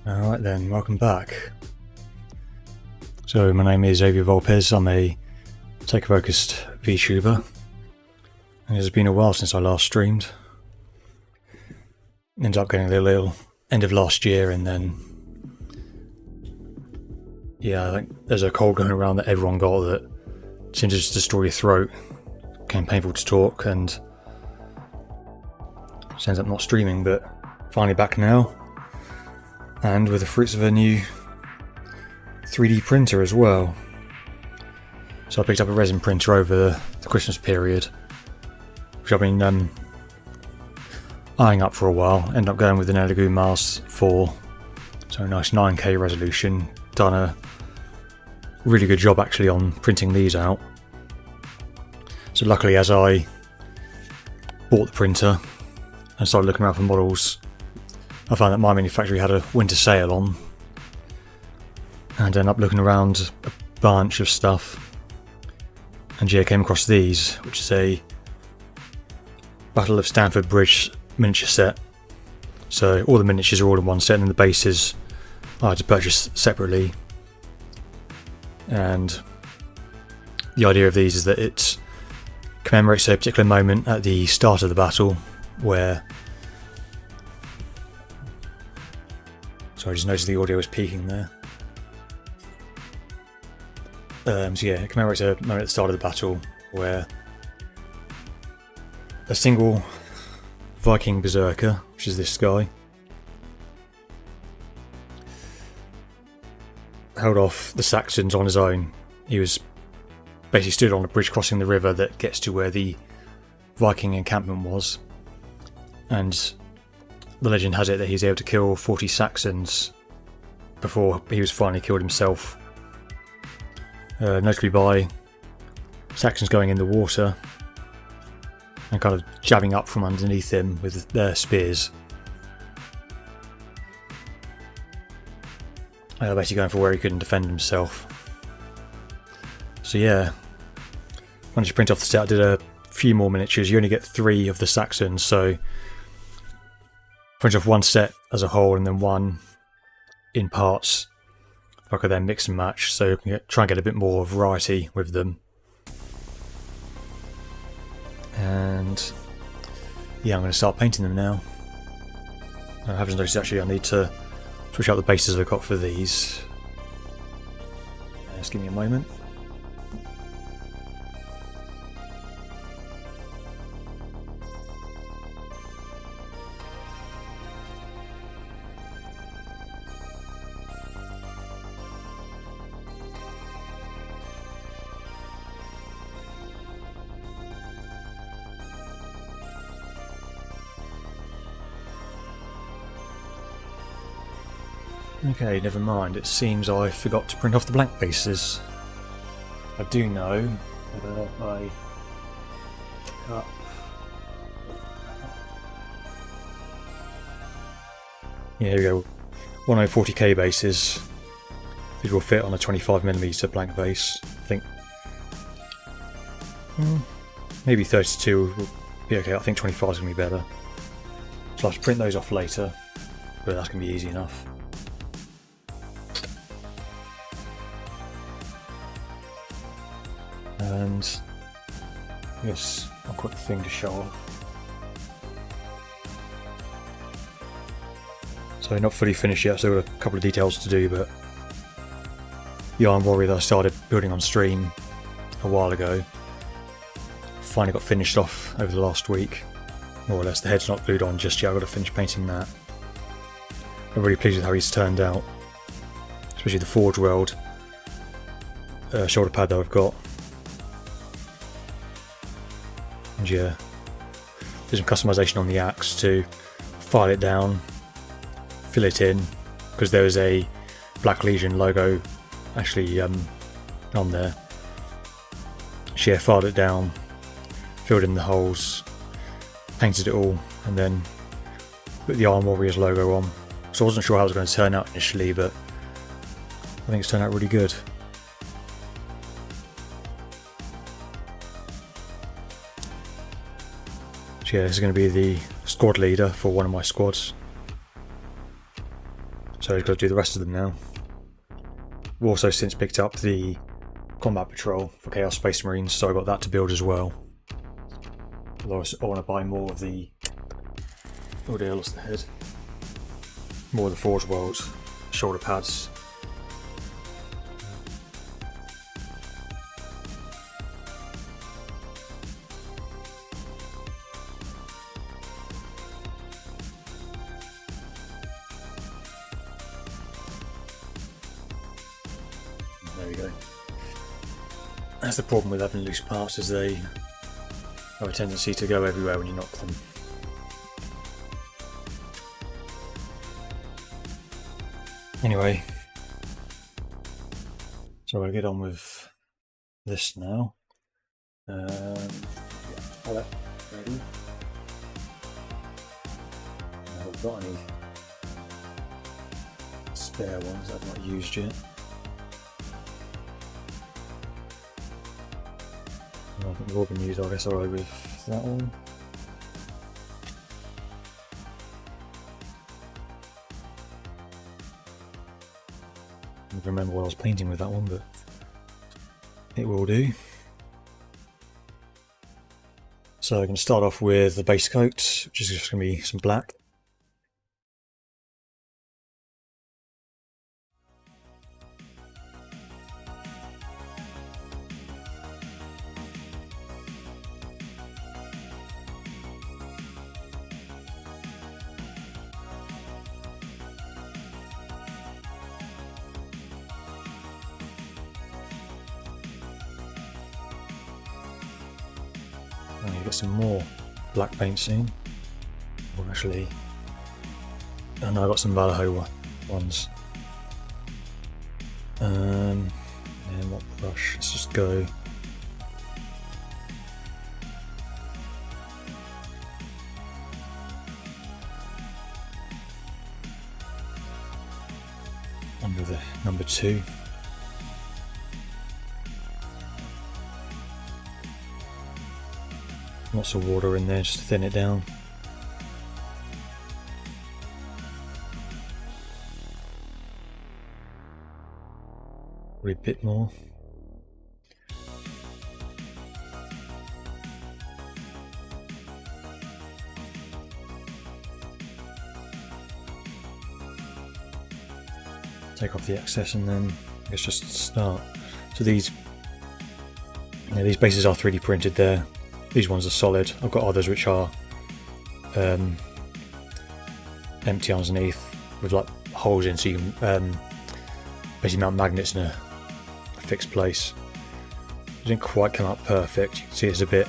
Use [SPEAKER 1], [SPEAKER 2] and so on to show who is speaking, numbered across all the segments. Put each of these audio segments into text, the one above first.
[SPEAKER 1] Alright then, welcome back. So my name is Avia Vulpes, I'm a tech-focused VTuber. And it's been a while since I last streamed. Ended up getting a little ill end of last year, and then I think there's a cold going around that everyone got that seemed to just destroy your throat. Became painful to talk, and just ends up not streaming, but finally back now. And with the fruits of a new 3D printer as well. So I picked up a resin printer over the Christmas period, which I've been eyeing up for a while. Ended up going with an Elegoo Mars 4, so a nice 9K resolution. Done a really good job actually on printing these out. So luckily, as I bought the printer and started looking around for models, I found that MyMiniFactory had a winter sale on, and ended up looking around a bunch of stuff, and came across these, which is a Battle of Stamford Bridge miniature set. So all the miniatures are all in one set, and the bases I had to purchase separately. And the idea of these is that it commemorates a particular moment at the start of the battle where... Sorry, I just noticed the audio was peaking there. It commemorates a moment at the start of the battle where a single Viking berserker, which is this guy, held off the Saxons on his own. He was basically stood on a bridge crossing the river that gets to where the Viking encampment was, and the legend has it that he's able to kill 40 Saxons before he was finally killed himself. Notably by Saxons going in the water and kind of jabbing up from underneath him with their spears. Basically going for where he couldn't defend himself. So yeah, managed to print off the set. I did a few more miniatures. You only get 3 of the Saxons, so print off one set as a whole and then one in parts. I could then mix and match, so you can try and get a bit more variety with them. And yeah, I'm going to start painting them now. I haven't noticed actually I need to switch out the bases I've got for these. Just give me a moment. Okay, never mind. It seems I forgot to print off the blank bases. I do know that I cut here we go. 1040k bases. These will fit on a 25mm blank base. I think maybe 32 will be okay. I think 25 is going to be better. So I'll have to print those off later, but that's going to be easy enough. And yes, a quick thing to show off. So not fully finished yet, so I've got a couple of details to do, but the Iron Warrior that I started building on stream a while ago finally got finished off over the last week, more or less. The head's not glued on just yet, I've got to finish painting that. I'm really pleased with how he's turned out, especially the Forge World shoulder pad that I've got. And yeah, there's some customization on the axe to file it down, fill it in, because there was a Black Legion logo actually on there. So yeah, filed it down, filled in the holes, painted it all, and then put the Iron Warriors logo on. So I wasn't sure how it was going to turn out initially, but I think it's turned out really good. So yeah, this is going to be the squad leader for one of my squads. So we've got to do the rest of them now. We've also since picked up the Combat Patrol for Chaos Space Marines, so I got that to build as well. Although I want to buy more of the... oh dear, I lost the head. More of the Forge World shoulder pads. There we go. That's the problem with having loose parts, is they have a tendency to go everywhere when you knock them. Anyway, so I'll get on with this now. Palette ready. I haven't got any spare ones I've not used yet. I think they've all been used, I guess I'll go with that one. I don't remember what I was painting with that one, but it will do. So I'm going to start off with the base coat, which is just going to be some black. I'm going to get some more black paint soon. Or actually, oh no, I got some Vallejo ones. And what brush? Let's just go. Under the number 2. Lots of water in there just to thin it down. Probably a bit more. Take off the excess and then I guess just start. So these bases are 3D printed there. These ones are solid. I've got others which are empty underneath with like holes in, so you can basically mount magnets in a fixed place. It didn't quite come out perfect. You can see it's a bit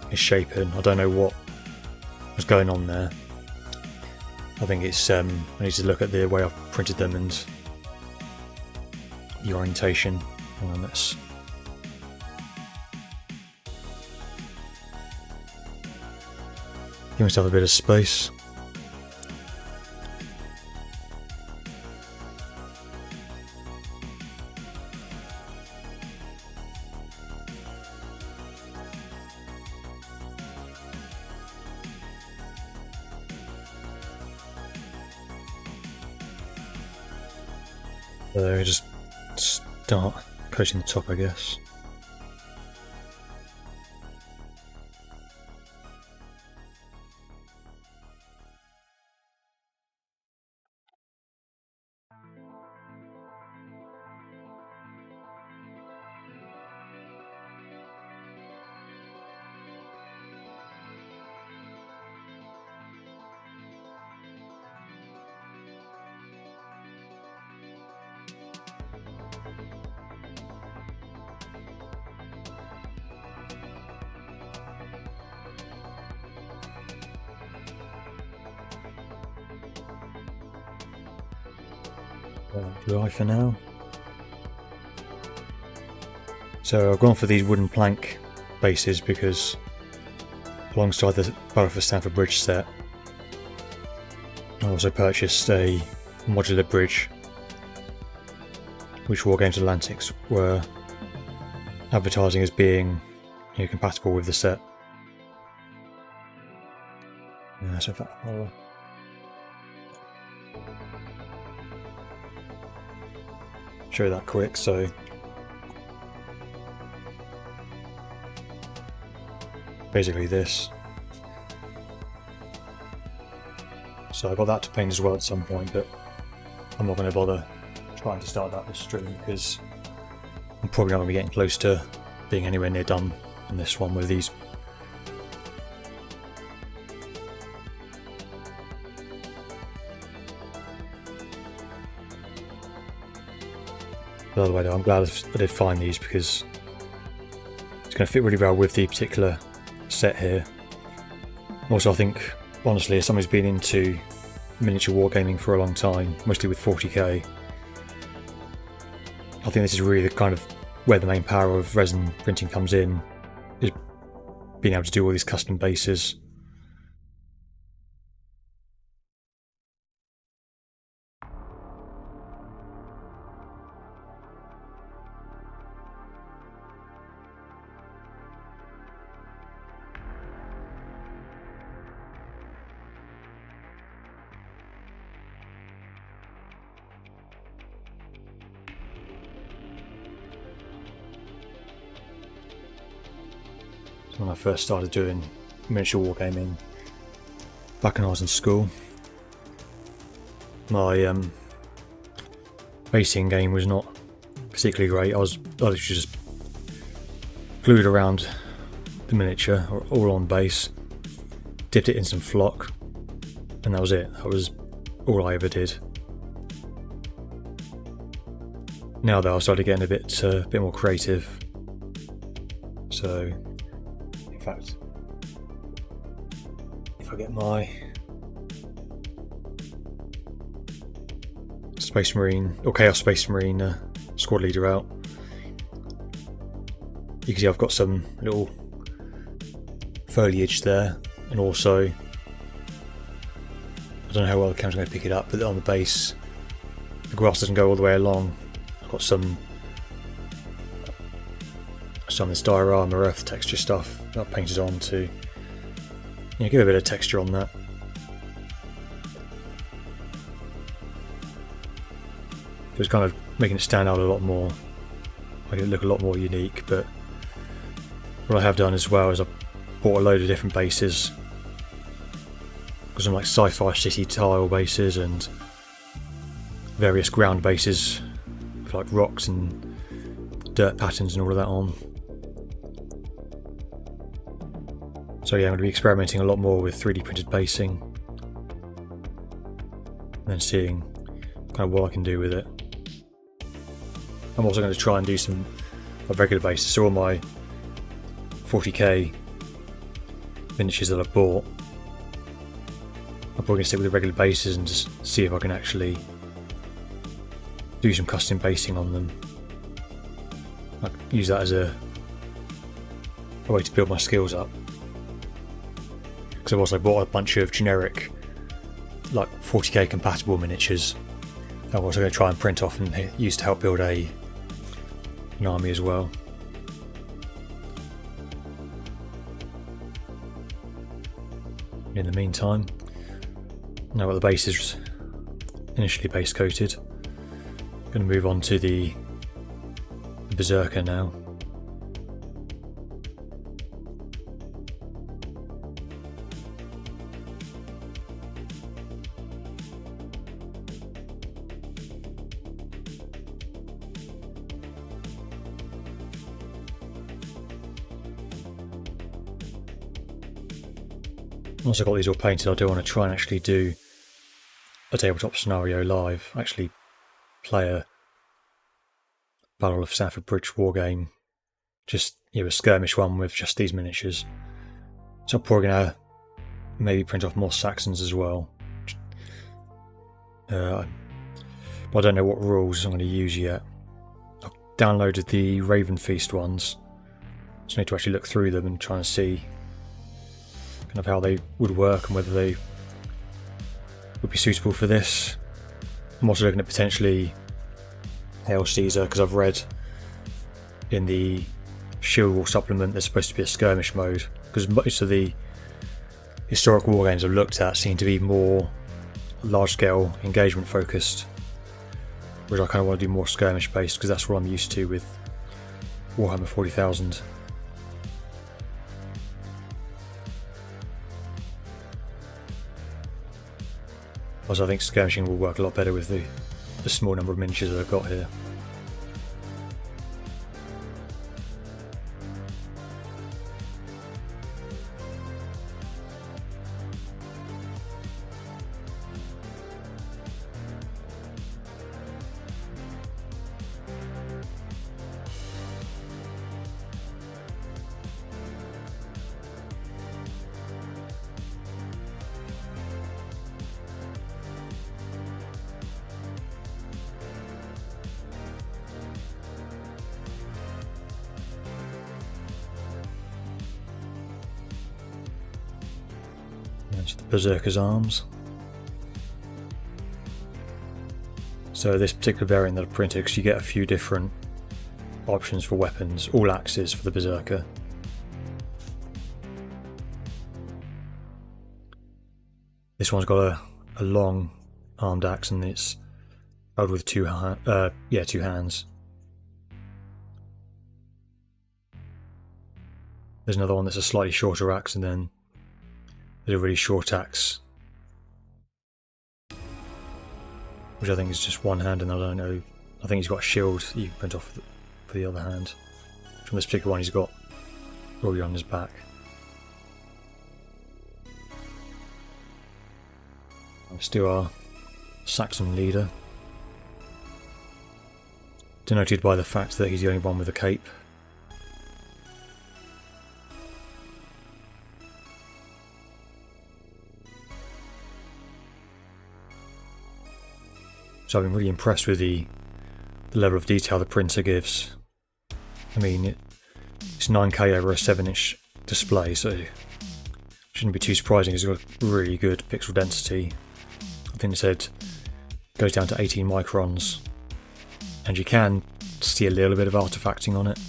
[SPEAKER 1] misshapen. I don't know what was going on there. I think it's I need to look at the way I've printed them and the orientation. Hang on, let's. Give myself a bit of space. So just start coating the top, I guess. Dry for now. So I've gone for these wooden plank bases because alongside the Battle of Stamford Bridge set I also purchased a modular bridge which Wargames Atlantic were advertising as being compatible with the set. So in fact, show that quick. So basically this. So I got that to paint as well at some point, but I'm not going to bother trying to start that this stream because I'm probably not going to be getting close to being anywhere near done on this one with these. By the way though, I'm glad I did find these because it's going to fit really well with the particular set here. Also, I think, honestly, as someone who's been into miniature wargaming for a long time, mostly with 40k, I think this is really the kind of where the main power of resin printing comes in, is being able to do all these custom bases. When I first started doing miniature wargaming back when I was in school, my basing game was not particularly great. I literally just glued around the miniature all on base, dipped it in some flock, and that was it. That was all I ever did. Now though, I started getting a bit more creative. So in fact, if I get my Space Marine or Chaos Space Marine squad leader out, you can see I've got some little foliage there, and also I don't know how well the camera's going to pick it up, but on the base the grass doesn't go all the way along. I've got some of this diorama earth texture stuff that I've painted on to give a bit of texture on that. So it's kind of making it stand out a lot more, making it look a lot more unique. But what I have done as well is I've bought a load of different bases. Got some like sci-fi city tile bases and various ground bases with like rocks and dirt patterns and all of that on. So yeah, I'm going to be experimenting a lot more with 3D printed basing and then seeing kind of what I can do with it. I'm also going to try and do some regular bases. So all my 40k miniatures that I've bought, I'm probably going to stick with the regular bases and just see if I can actually do some custom basing on them. I can use that as a way to build my skills up. Because I've also bought a bunch of generic, like 40k compatible miniatures that I'm also going to try and print off and use to help build an army as well. In the meantime, now that the base is initially base coated, I'm going to move on to the berserker now. Once I've got these all painted, I do want to try and actually do a tabletop scenario live, actually play a Battle of Stamford Bridge war game, just a skirmish one with just these miniatures. So I'm probably going to maybe print off more Saxons as well. But I don't know what rules I'm going to use yet. I've downloaded the Raven Feast ones, so I need to actually look through them and try and see of how they would work and whether they would be suitable for this. I'm also looking at potentially Hail Caesar, because I've read in the Shield Wall supplement there's supposed to be a skirmish mode, because most of the historical war games I've looked at seem to be more large scale engagement focused, Whereas I kind of want to do more skirmish based because that's what I'm used to with Warhammer 40,000. Also, I think skirmishing will work a lot better with the small number of miniatures that I've got here. The berserker's arms. So this particular variant that I printed, because you get a few different options for weapons, all axes for the berserker. This one's got a long armed axe and it's held with two hands. There's another one that's a slightly shorter axe, and then there's a really short axe, which I think is just one hand, and I don't know, I think he's got a shield that you can print off for the other hand. From this particular one he's got already on his back. Still our Saxon leader, denoted by the fact that he's the only one with a cape. So I've been really impressed with the level of detail the printer gives. I mean, it's 9K over a 7-inch display, so it shouldn't be too surprising. It's got really good pixel density. I think it said goes down to 18 microns, and you can see a little bit of artifacting on it,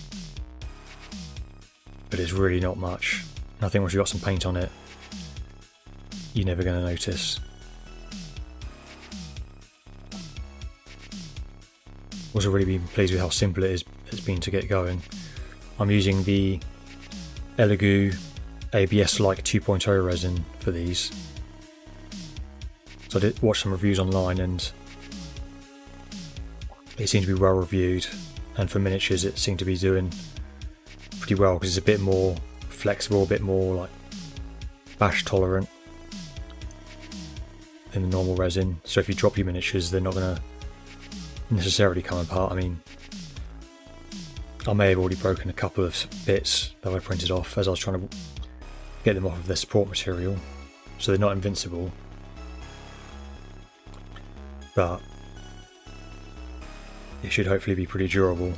[SPEAKER 1] but it's really not much. And I think once you've got some paint on it, you're never going to notice. Also really been pleased with how simple it's been to get going. I'm using the Elegoo ABS-like 2.0 resin for these. So I did watch some reviews online and it seemed to be well reviewed, and for miniatures it seemed to be doing pretty well because it's a bit more flexible, a bit more like bash tolerant than the normal resin. So if you drop your miniatures, they're not going to necessarily come apart. I mean, I may have already broken a couple of bits that I printed off as I was trying to get them off of their support material, so they're not invincible, but it should hopefully be pretty durable.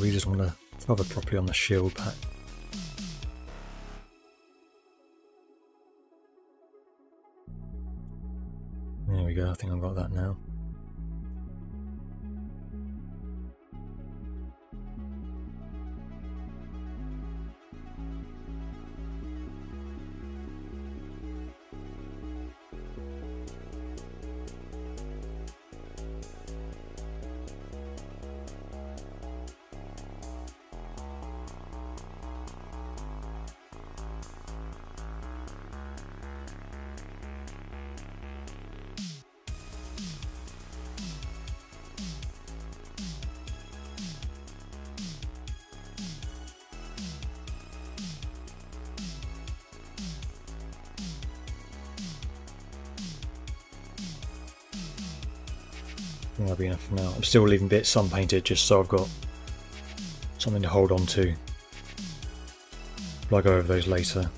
[SPEAKER 1] We just want to cover properly on the shield pack. There we go, I think I've got that now. That'll be enough for now. I'm still leaving bits unpainted just so I've got something to hold on to. I'll go over those later.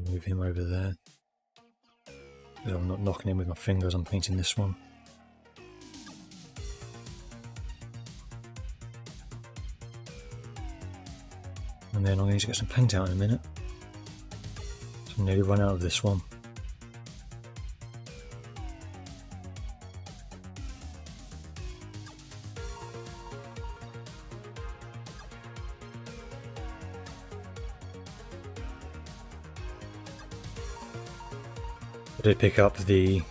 [SPEAKER 1] Move him over there. I'm not knocking him with my fingers, I'm painting this one. And then I'm going to get some paint out in a minute. So I'm nearly run out of this one. I did pick up the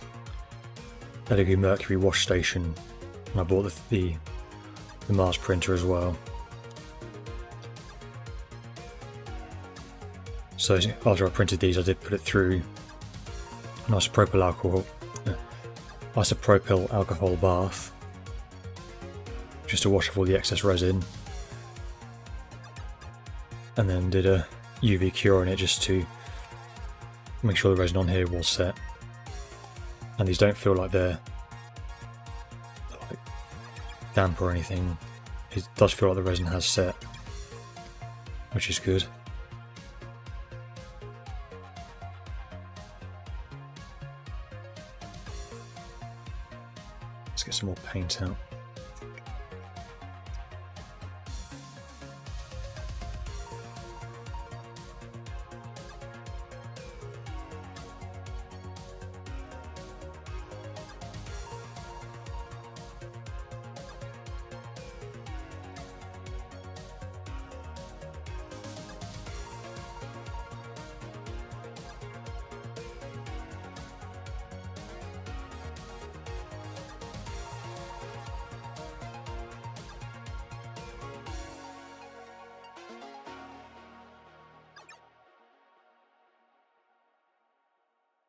[SPEAKER 1] Elegoo Mercury wash station, and I bought the Mars printer as well. So after I printed these, I did put it through an isopropyl alcohol bath, just to wash off all the excess resin, and then did a UV cure on it just to make sure the resin on here was set. And these don't feel like they're like damp or anything. It does feel like the resin has set, which is good. Let's get some more paint out.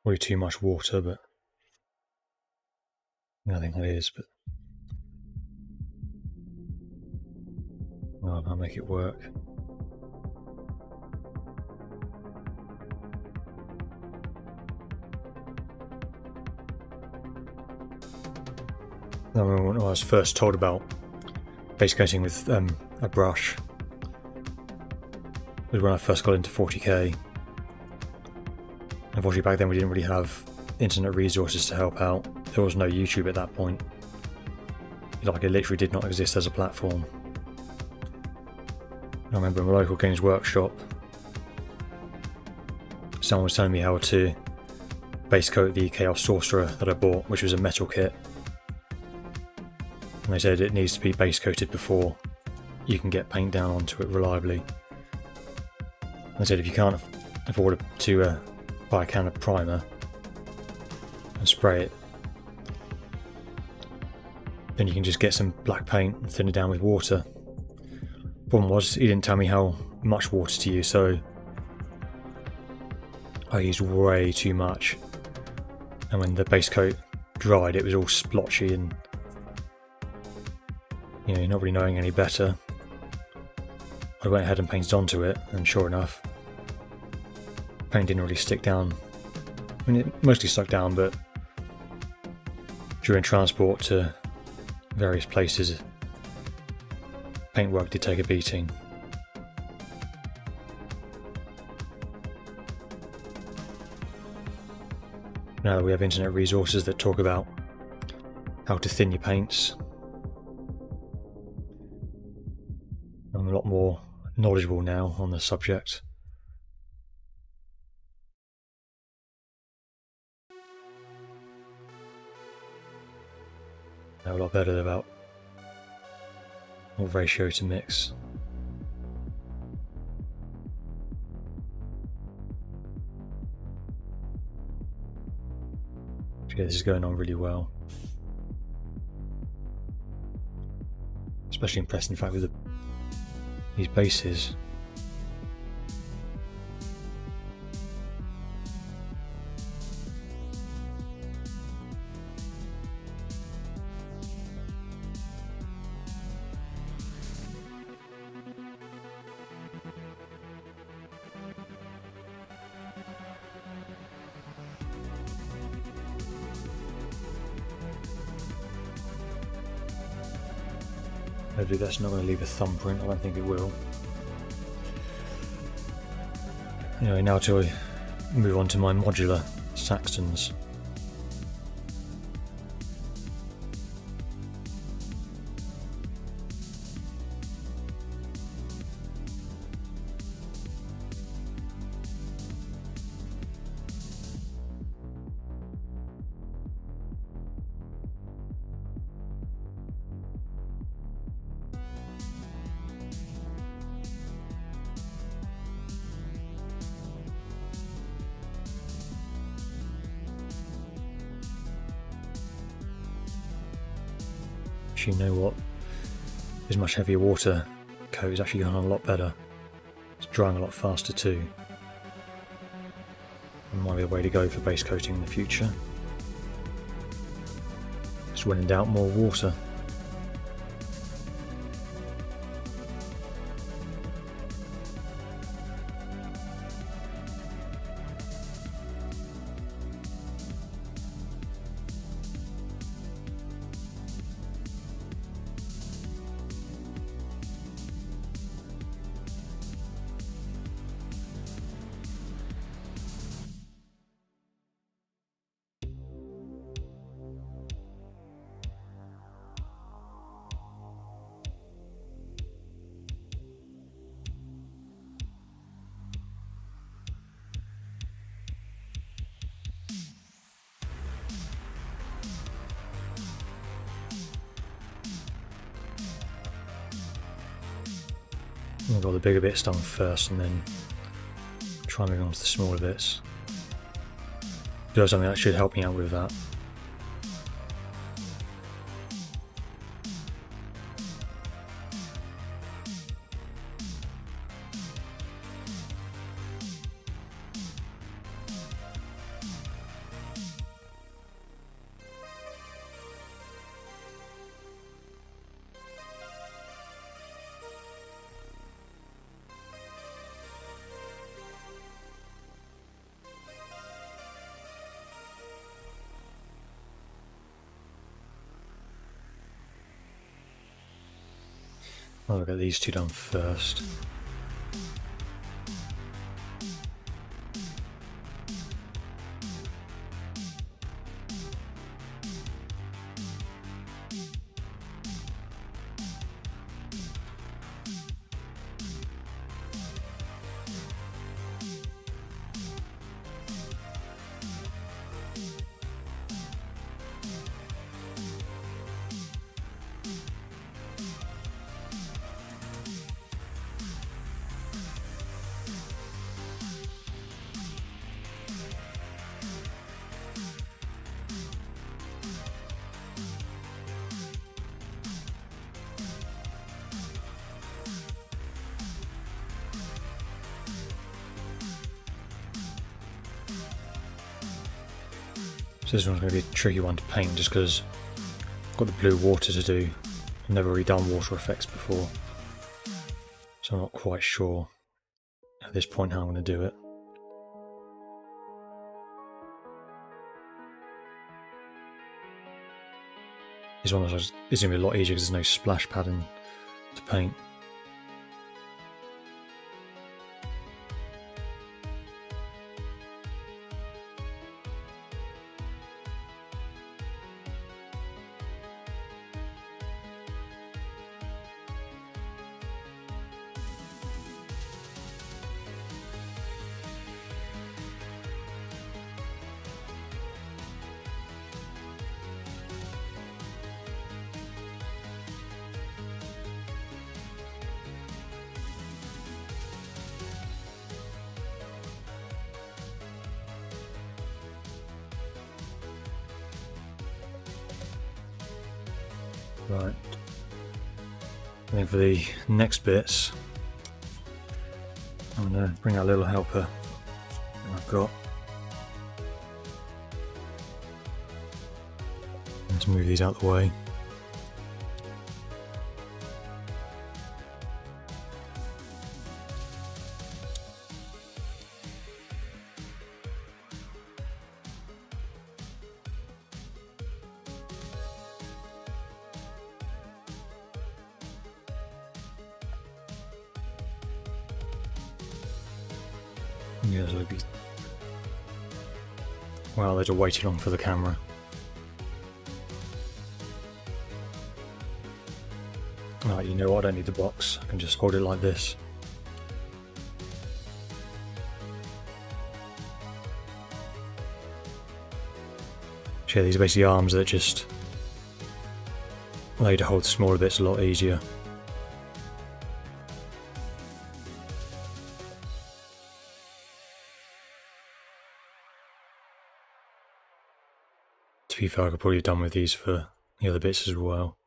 [SPEAKER 1] Probably too much water, but I think that is, but I'll make it work. I remember when I was first told about base coating with a brush, it was when I first got into 40k. Unfortunately back then we didn't really have internet resources to help out. There was no YouTube at that point. Like, it literally did not exist as a platform. I remember in my local games workshop, someone was telling me how to base coat the Chaos Sorcerer that I bought, which was a metal kit. And they said it needs to be base coated before you can get paint down onto it reliably. And they said if you can't afford to buy a can of primer and spray it, then you can just get some black paint and thin it down with water. Problem was, he didn't tell me how much water to use, so I used way too much, and when the base coat dried it was all splotchy and, you know, not really knowing any better, I went ahead and painted onto it, and sure enough, paint didn't really stick down. I mean, it mostly stuck down, but during transport to various places, paintwork did take a beating. Now that we have internet resources that talk about how to thin your paints, I'm a lot more knowledgeable now on the subject. A lot better about what ratio to mix. Yeah, this is going on really well. Especially impressed, in fact, with these bases. Hopefully that's not going to leave a thumbprint, I don't think it will. Anyway, now to move on to my modular Saxons. You know what? This much heavier water coat is actually going on a lot better. It's drying a lot faster too. It might be the way to go for base coating in the future. Just when in doubt, more water. I've got the bigger bits done first and then try moving on to the smaller bits. Do have something that should help me out with that. I'll get these two done first. So this one's going to be a tricky one to paint just because I've got the blue water to do. I've never really done water effects before, so I'm not quite sure at this point how I'm going to do it. This one is going to be a lot easier because there's no splash pattern to paint. Right, I think for the next bits, I'm going to bring out a little helper that I've got. Let's move these out the way. Yeah, so it'd be while they're waiting on for the camera. Right, you know what, I don't need the box, I can just hold it like this. So yeah, these are basically arms that just allow you to hold the smaller bits a lot easier. To be fair, I could probably have done with these for the other bits as well.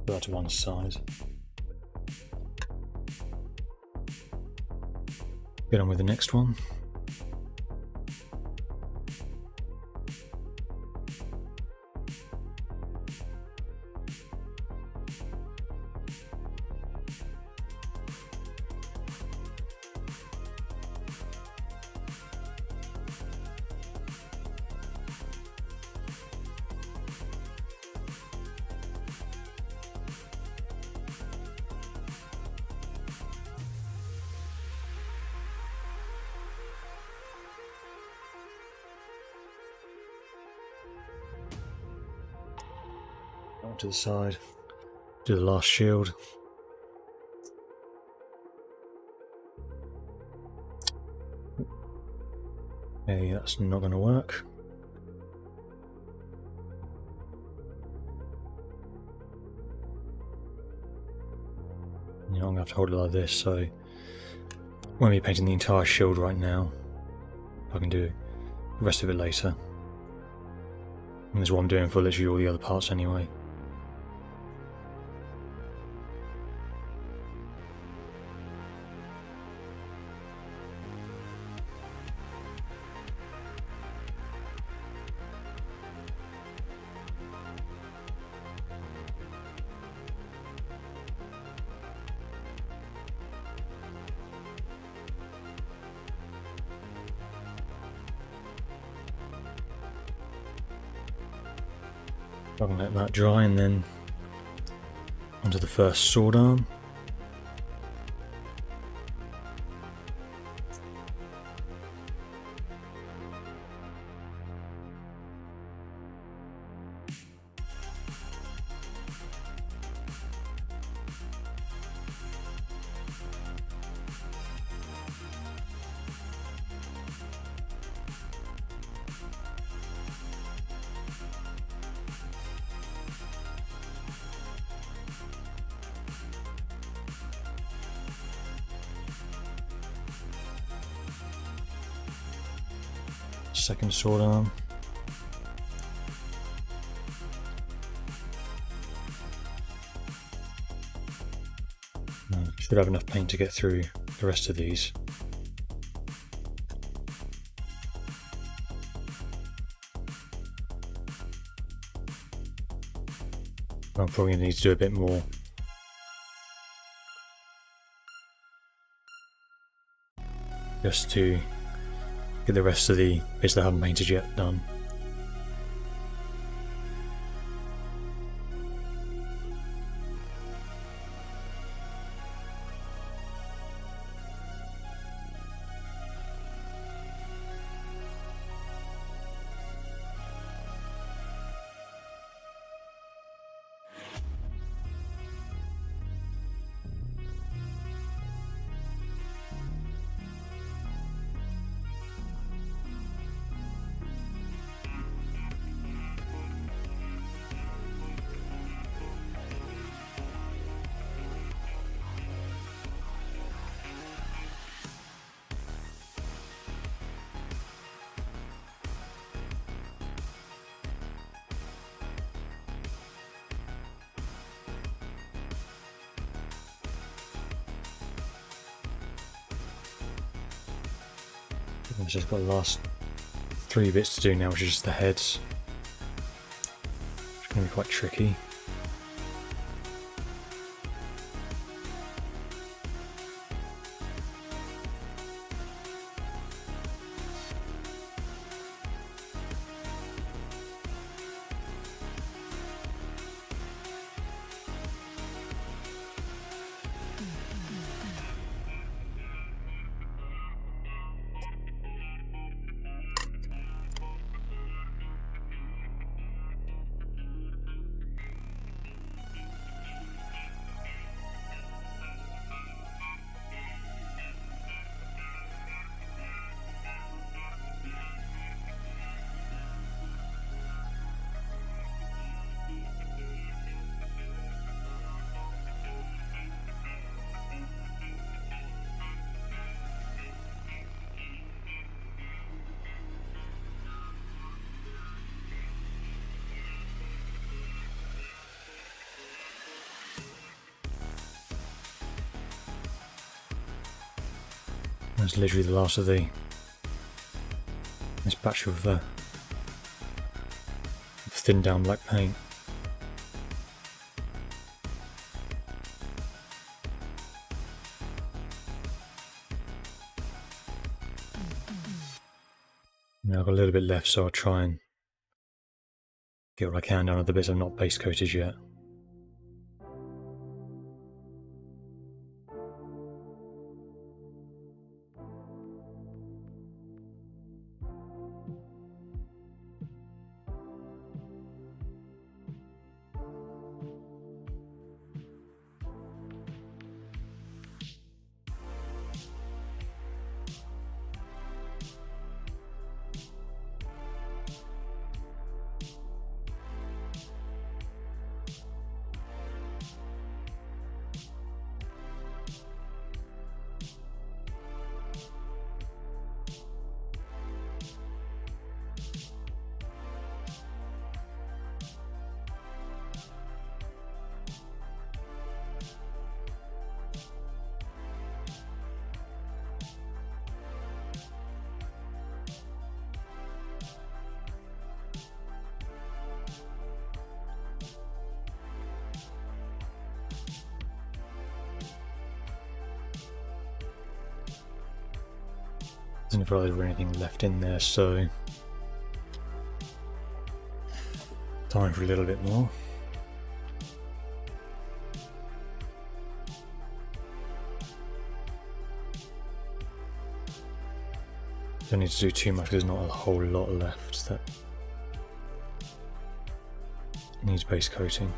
[SPEAKER 1] Put that to one side. Get on with the next one. To the side, do the last shield. Okay, that's not going to work. I'm going to have to hold it like this, so I won't be painting the entire shield right now. I can do the rest of it later. And that's what I'm doing for literally all the other parts anyway. I can let that dry and then onto the first sword arm. Second sword arm. Should have enough paint to get through the rest of these. I'm probably going to need to do a bit more. Just to get the rest of the bits that I haven't painted yet done. I've just got the last 3 bits to do now, which is just the heads. It's going to be quite tricky. That's literally the last of this batch of thinned down black paint. Now I've got a little bit left, so I'll try and get what I can down on the bits I've not base coated yet. Doesn't feel like there's anything left in there, so time for a little bit more. Don't need to do too much, there's not a whole lot left that needs base coating.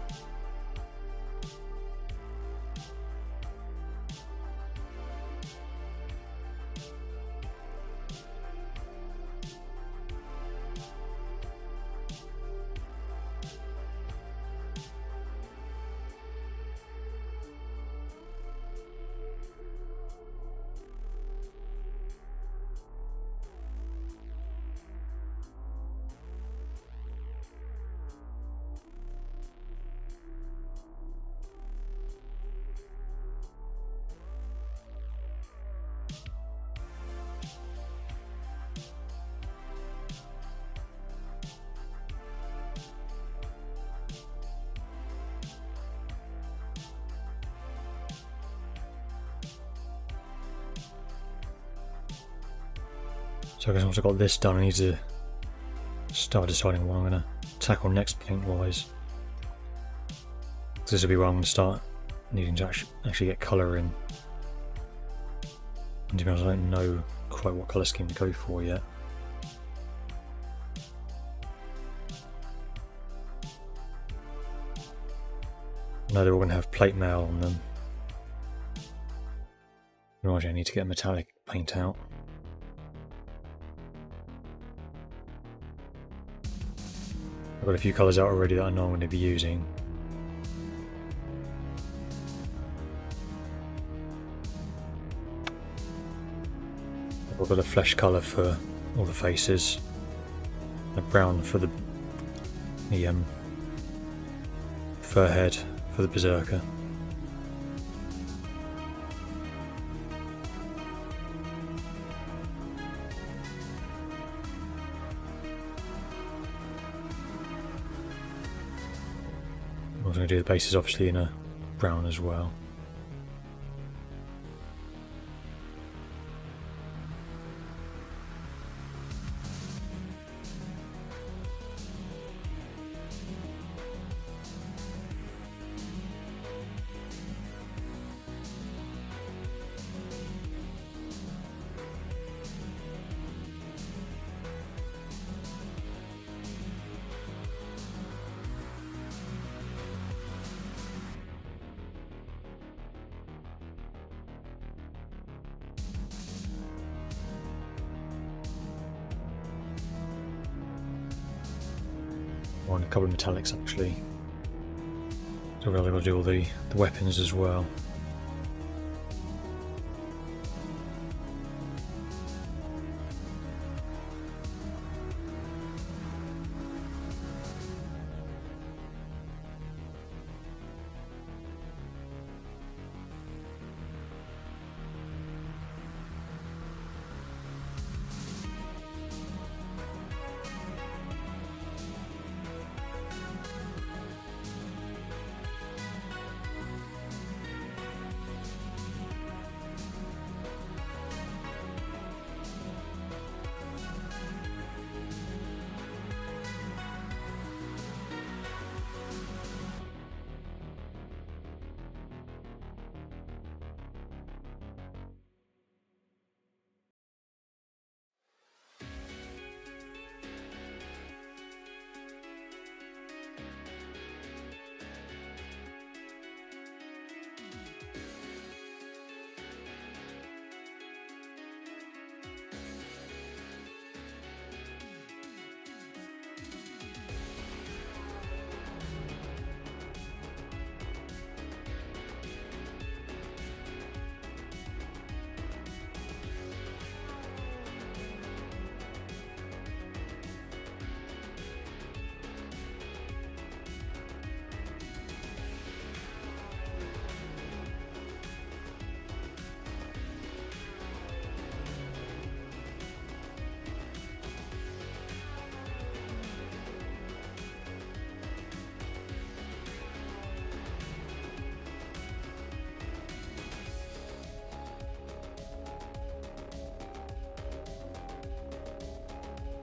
[SPEAKER 1] So I guess once I've got this done, I need to start deciding what I'm going to tackle next paint-wise. This will be where I'm going to start needing to actually get colour in. And to be honest, I don't know quite what colour scheme to go for yet. I know they're all going to have plate mail on them. Right, I need to get a metallic paint out. I've got a few colours out already that I know I'm going to be using. I've got a flesh colour for all the faces, a brown for the fur head for the berserker. I'm going to do the bases obviously in a brown as well. On a couple of metallics actually. So I've really got to do all the weapons as well.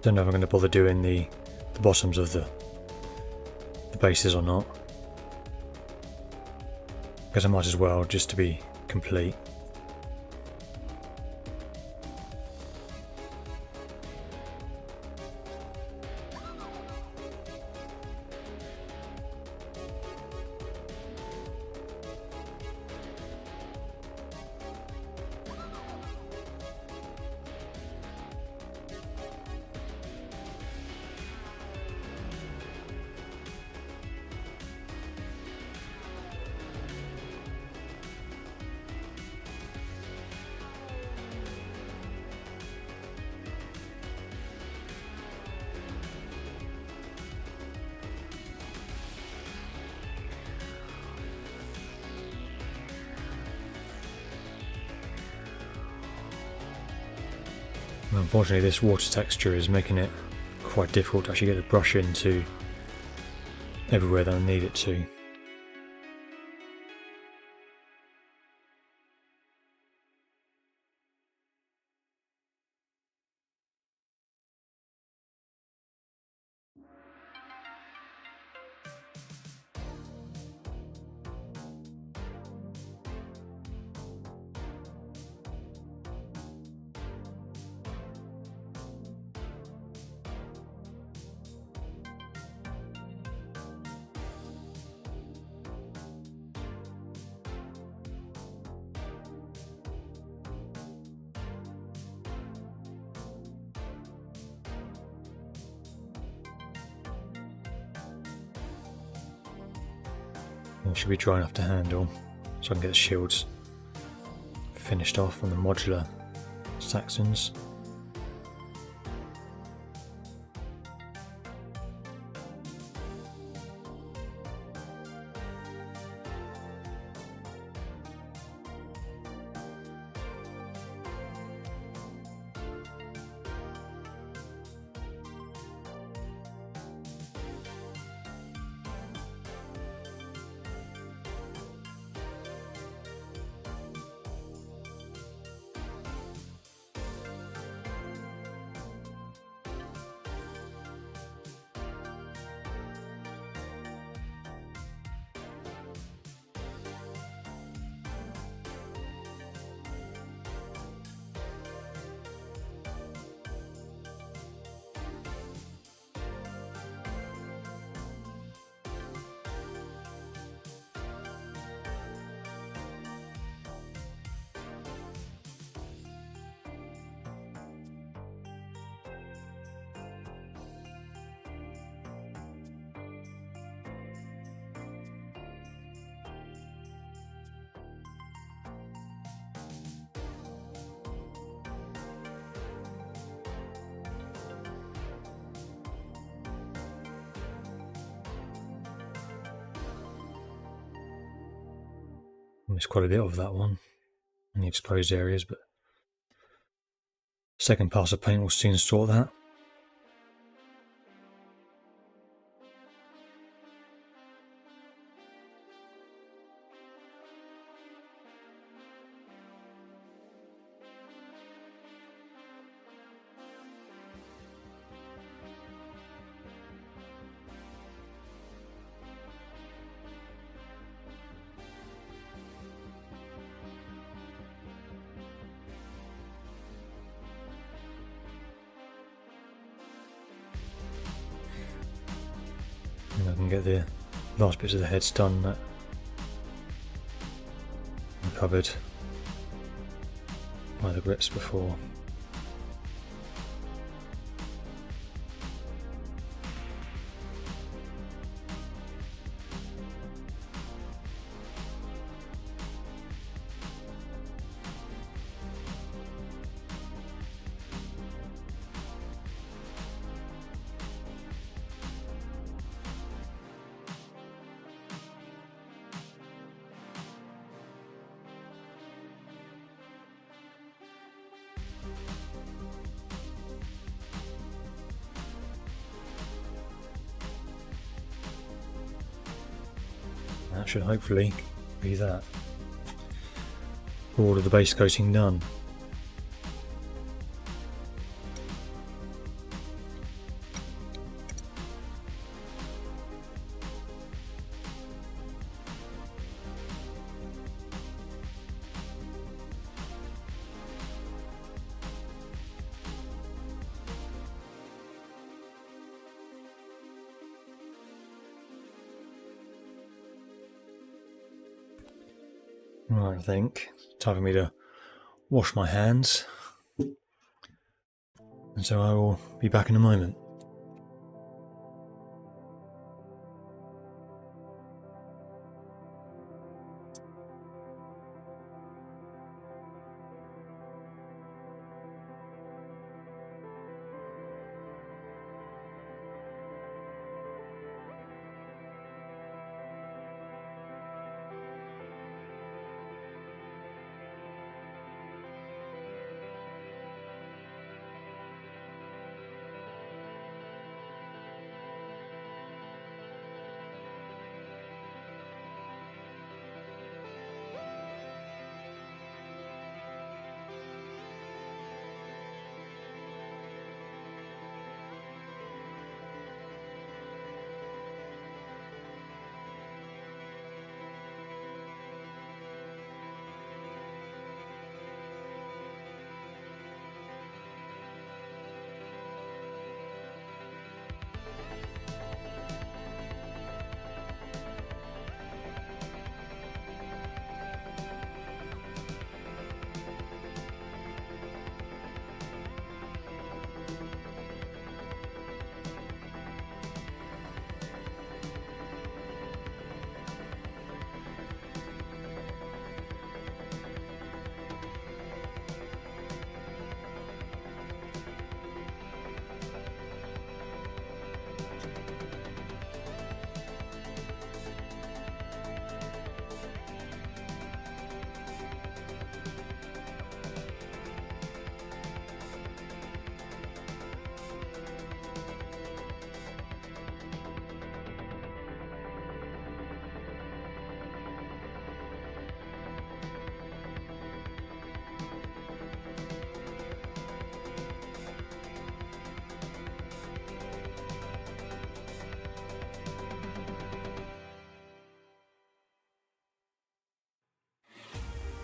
[SPEAKER 1] Don't know if I'm going to bother doing the bottoms of the bases or not, because I might as well, just to be complete. Unfortunately, this water texture is making it quite difficult to actually get the brush into everywhere that I need it to. It should be dry enough to handle, so I can get the shields finished off on the modular Saxons. Missed quite a bit of that one in the exposed areas, but second pass of paint will soon sort that. And I can get the last bits of the heads done that I covered by the grips before. That should hopefully be that. All of the base coating done. Right, I think time for me to wash my hands, and so I will be back in a moment.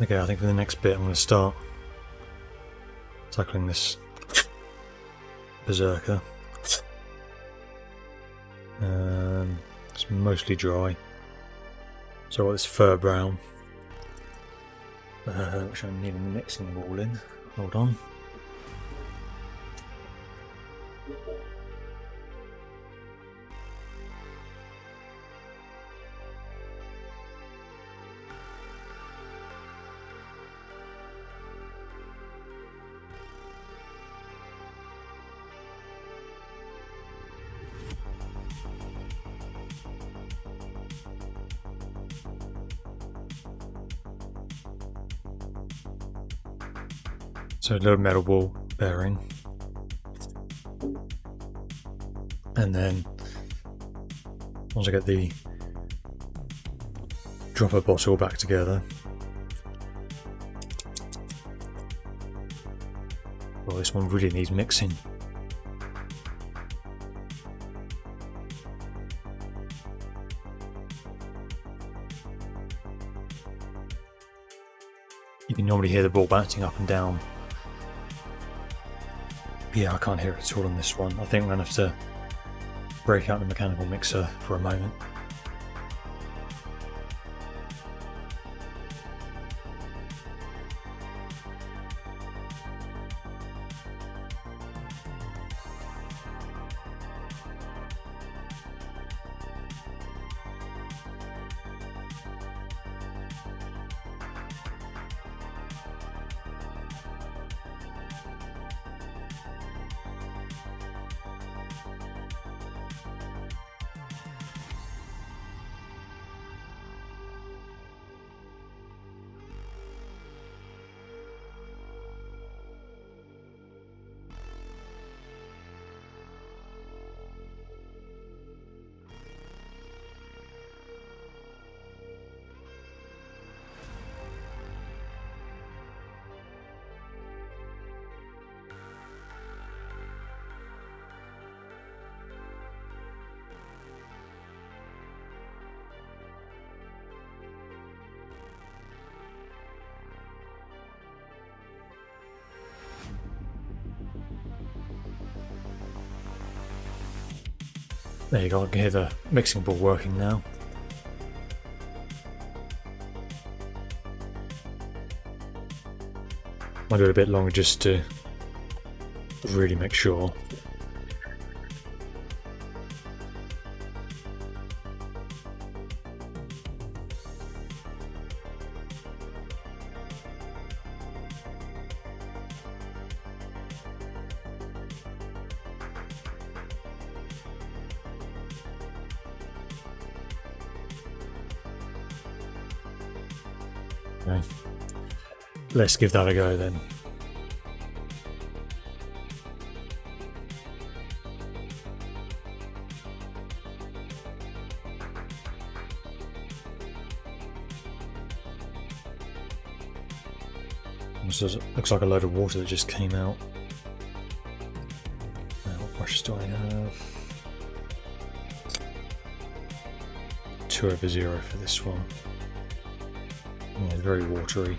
[SPEAKER 1] Okay, I think for the next bit I'm going to start tackling this berserker. It's mostly dry, so I've got this fur brown, which I need a mixing bowl in. Hold on. So a little metal ball bearing, and then once I get the dropper bottle back together, well, this one really needs mixing. You can normally hear the ball bouncing up and down. Yeah, I can't hear it at all on this one. I think I'm going to have to break out the mechanical mixer for a moment. There you go, I can hear the mixing bowl working now. Might do it a bit longer just to really make sure. Okay. Let's give that a go then. This looks like a load of water that just came out. Now, what brushes do I have? 2/0 for this one. Yeah, very watery.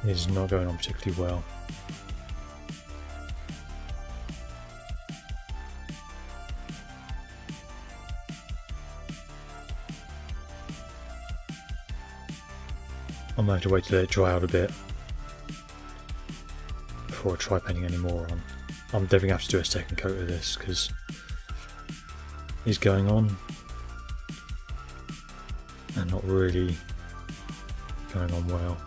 [SPEAKER 1] It is not going on particularly well. I might have to wait to let it dry out a bit before I try painting any more on. I'm definitely going to have to do a second coat of this because it's going on and not really going on well.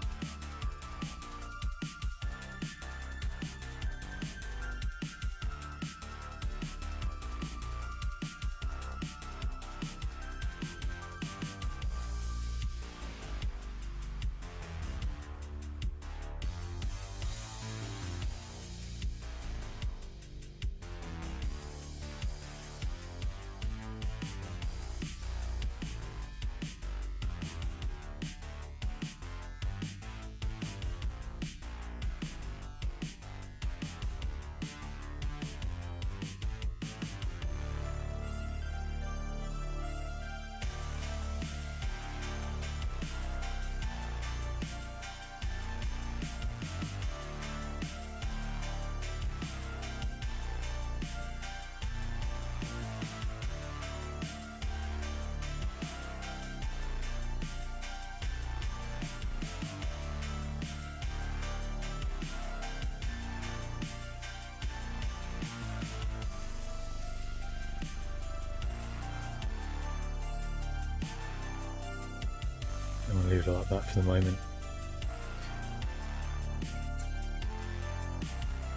[SPEAKER 1] I'm going to leave it like that for the moment.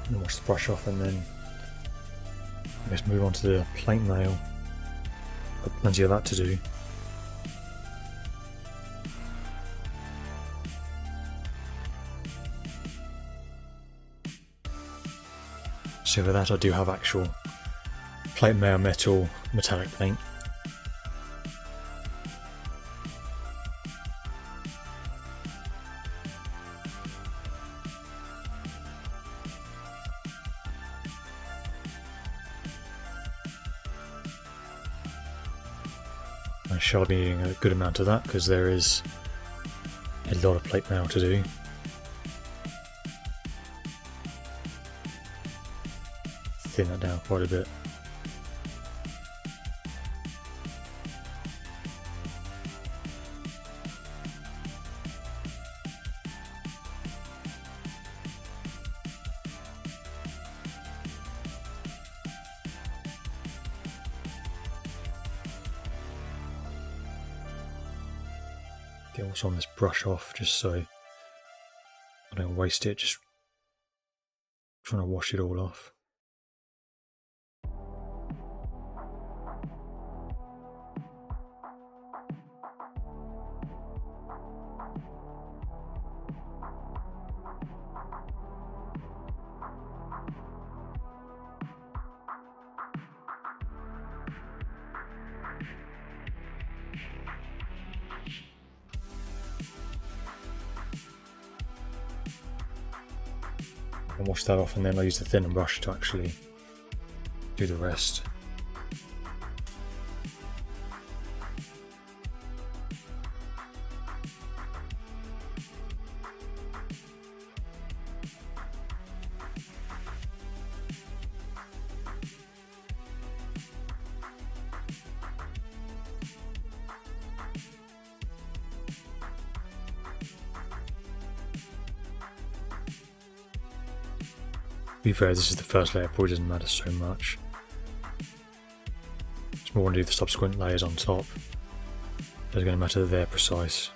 [SPEAKER 1] And wash the brush off and then I guess move on to the plate mail. Got plenty of that to do. So for that I do have actual plate mail metal metallic paint. I shall be needing a good amount of that because there is a lot of plate mail to do. Thin that down quite a bit. Get what's on this brush off just so I don't waste it, just trying to wash it all off. and wash that off, and then I use the thinner brush to actually do the rest. To be fair, this is the first layer, probably doesn't matter so much. It's more to do the subsequent layers on top. It's going to matter that they're precise.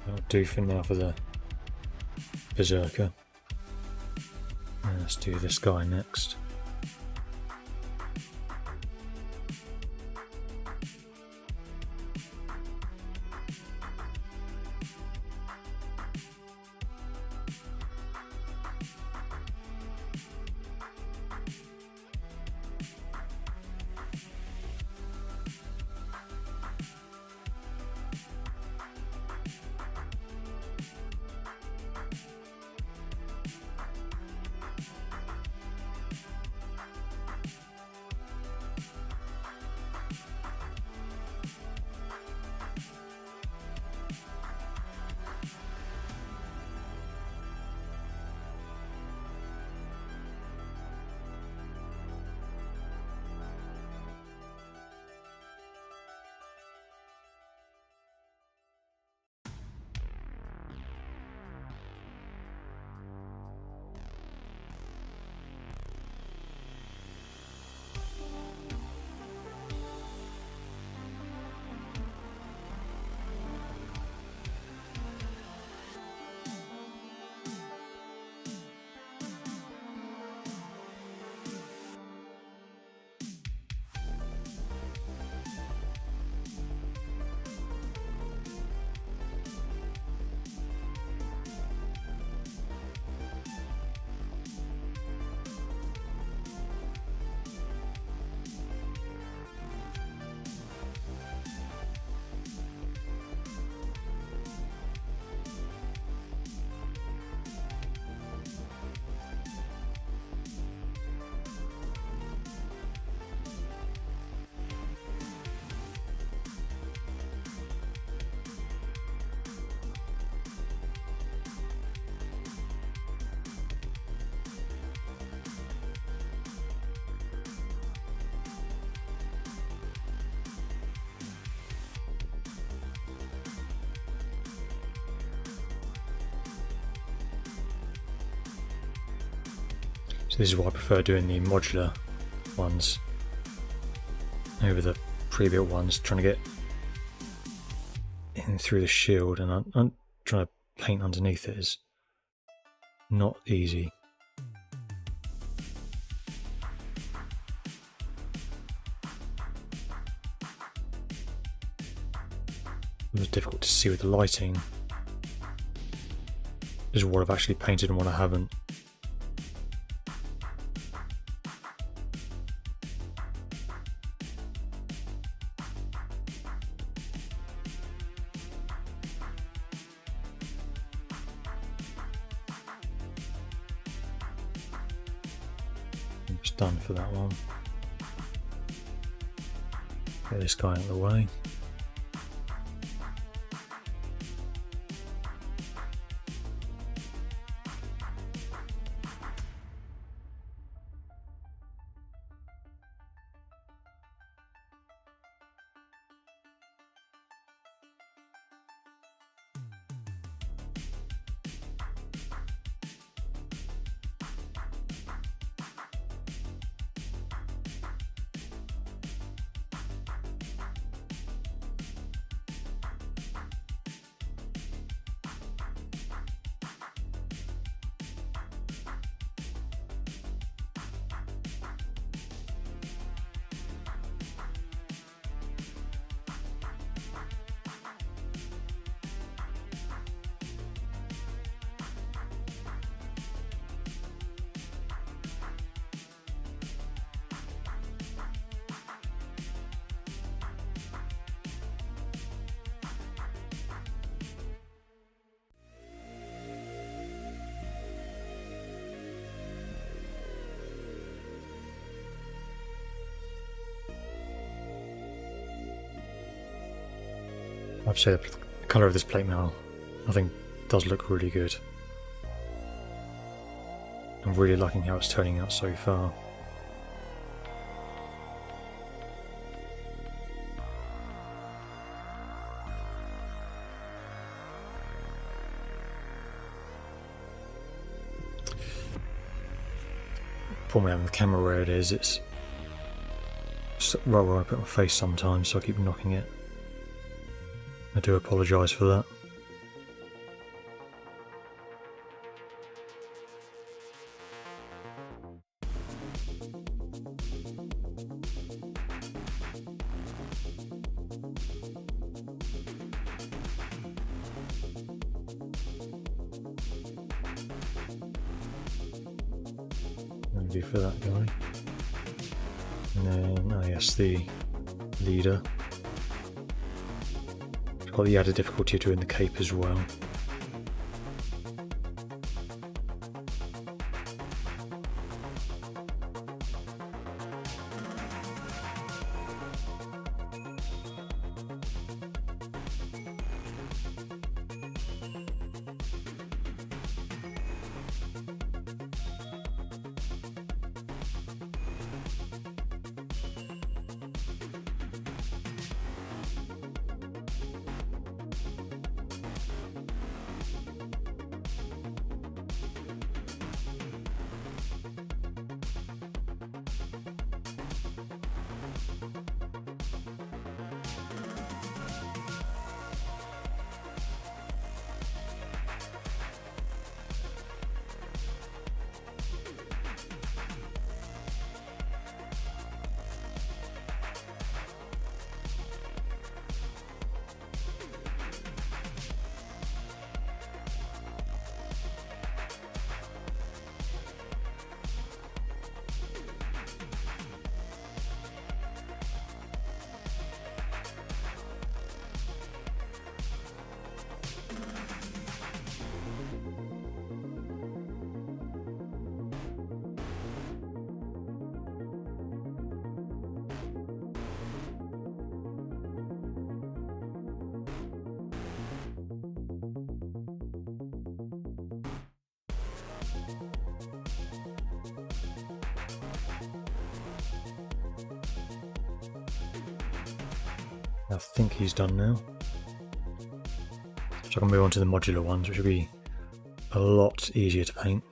[SPEAKER 1] That'll do for now for the berserker. And let's do this guy next. So this is why I prefer doing the modular ones over the pre-built ones, trying to get in through the shield, and I'm trying to paint underneath it is not easy. It was difficult to see with the lighting. This is what I've actually painted and what I haven't. done for that one. Get this guy out of the way. I have to say the colour of this plate mail I think does look really good. I'm really liking how it's turning out so far. Problem with having the camera where it is, it's right where I put my face sometimes, so I keep knocking it. I do apologise for that. Maybe for that guy. And then, oh yes, the leader. Got the added difficulty of doing the cape as well. I think he's done now. So I can move on to the modular ones, which will be a lot easier to paint.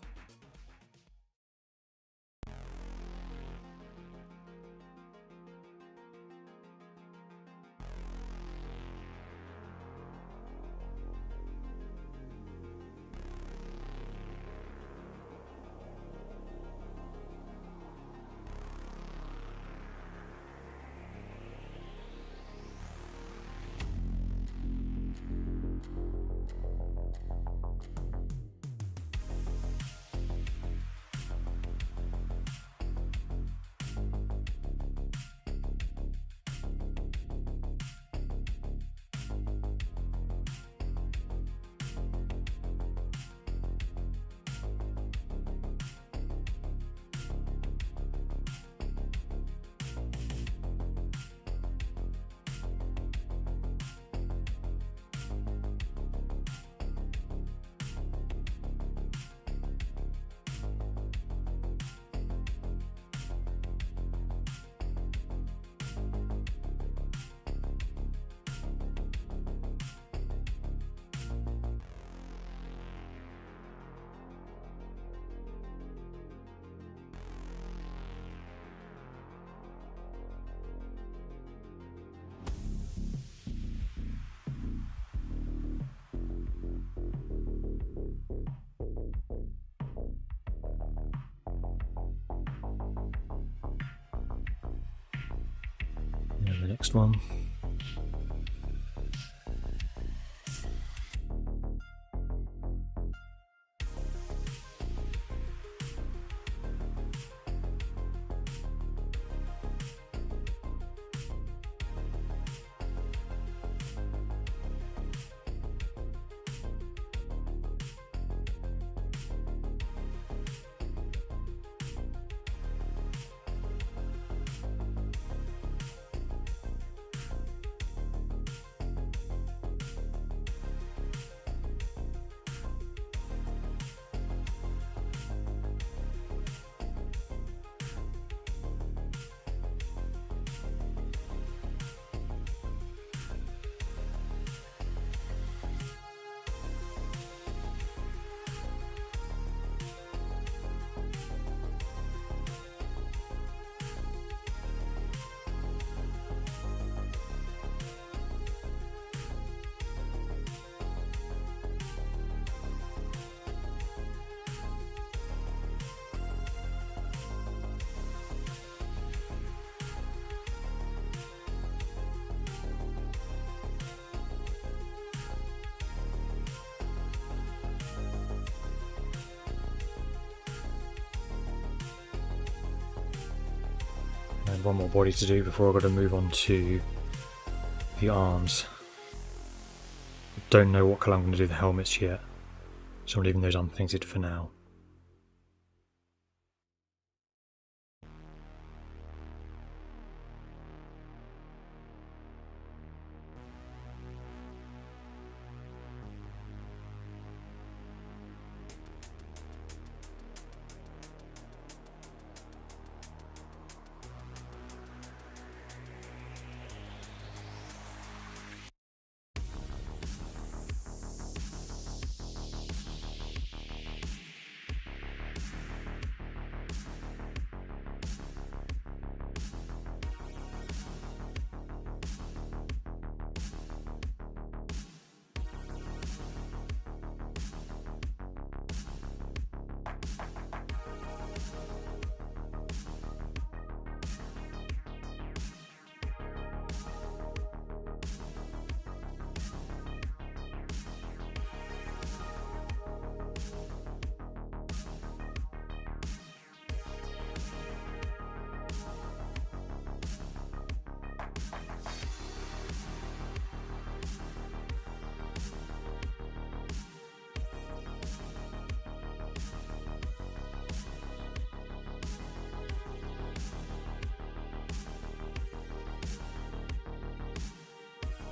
[SPEAKER 1] the next one. And one more body to do before I've got to move on to the arms. I don't know what colour I'm going to do the helmets yet, so I'm leaving those unpainted for now.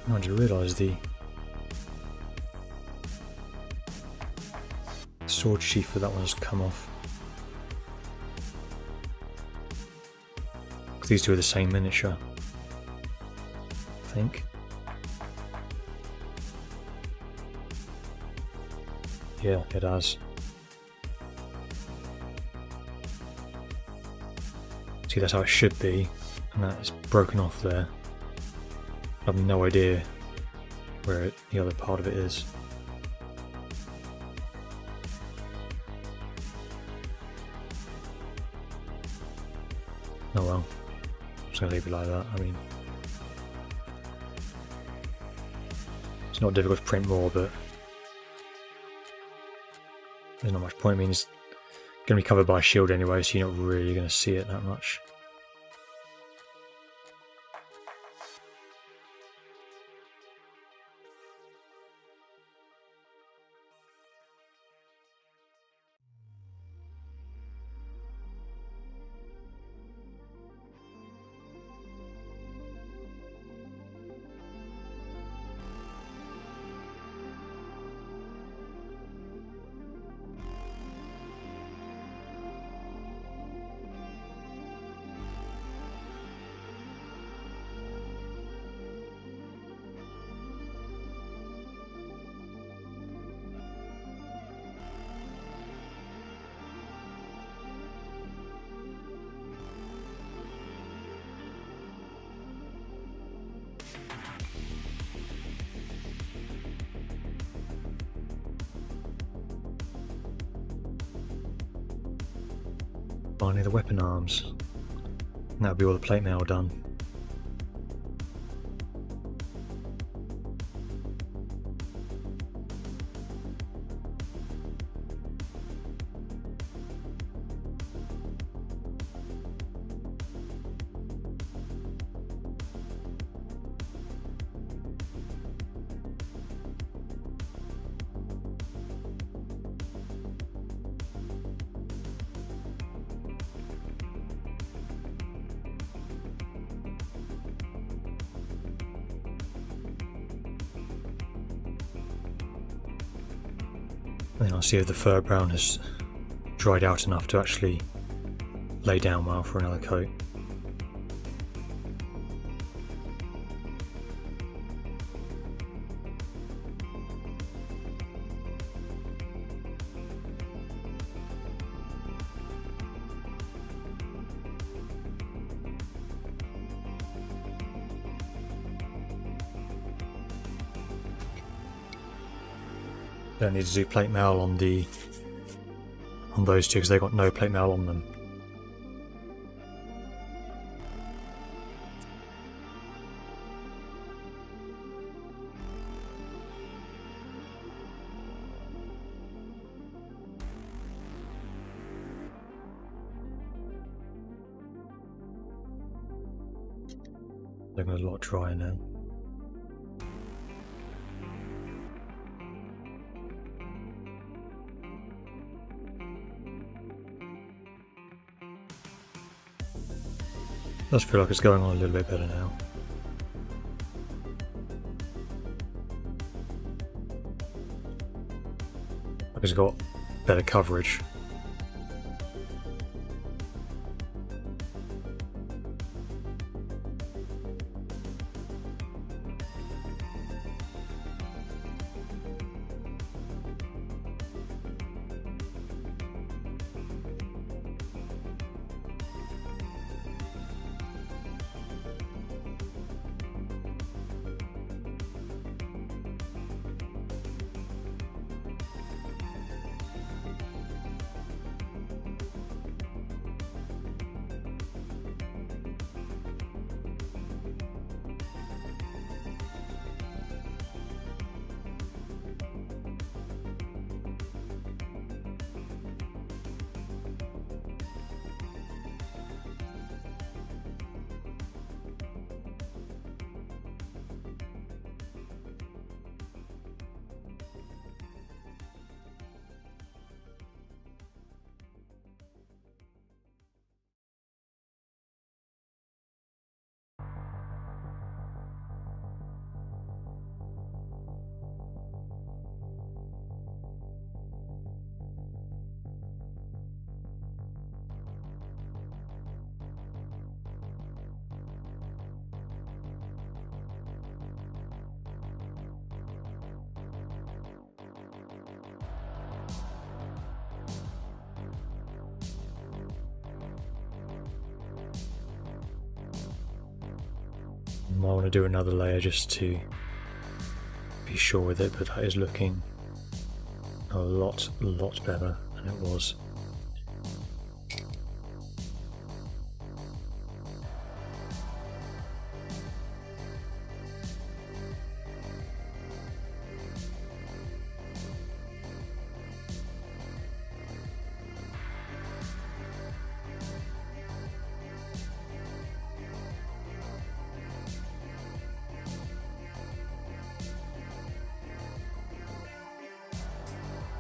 [SPEAKER 1] I just realised the sword sheath for that one has come off. These two are the same miniature, I think. Yeah, it has. See, that's how it should be, and that is broken off there. I have no idea where the other part of it is. Oh well, I'm just going to leave it like that. I mean, it's not difficult to print more, but there's not much point. I mean, it's going to be covered by a shield anyway, so you're not really going to see it that much. Finally, the weapon arms. And that'll be all the plate mail done. And then I'll see if the fur brown has dried out enough to actually lay down well for another coat. Don't need to do plate mail on those two because they've got no plate mail on them. Looking a lot drier now. Does feel like it's going on a little bit better now. Like it's got better coverage. I want to do another layer just to be sure with it, but that is looking a lot better than it was.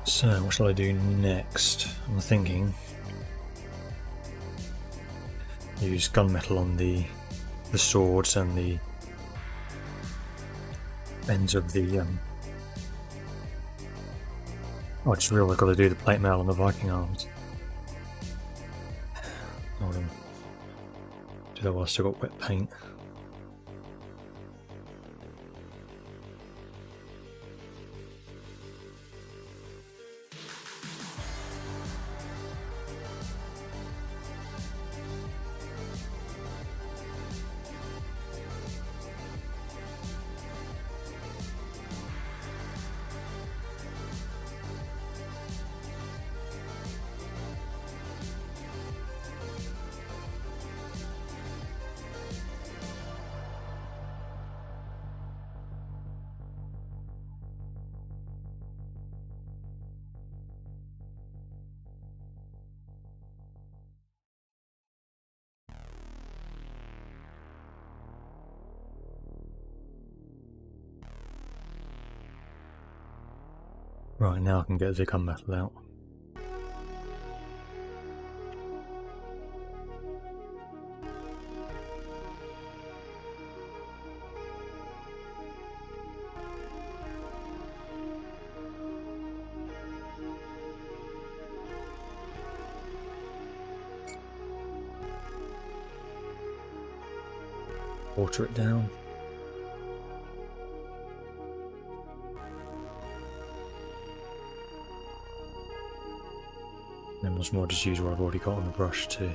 [SPEAKER 1] So, what shall I do next? I'm thinking use gunmetal on the swords and the ends of the oh, I just realised I've got to do the plate mail on the Viking arms. Hold on. Do that while I've still got wet paint. Right, now I can get the gunmetal out. water it down. Then once more just use what I've already got on the brush to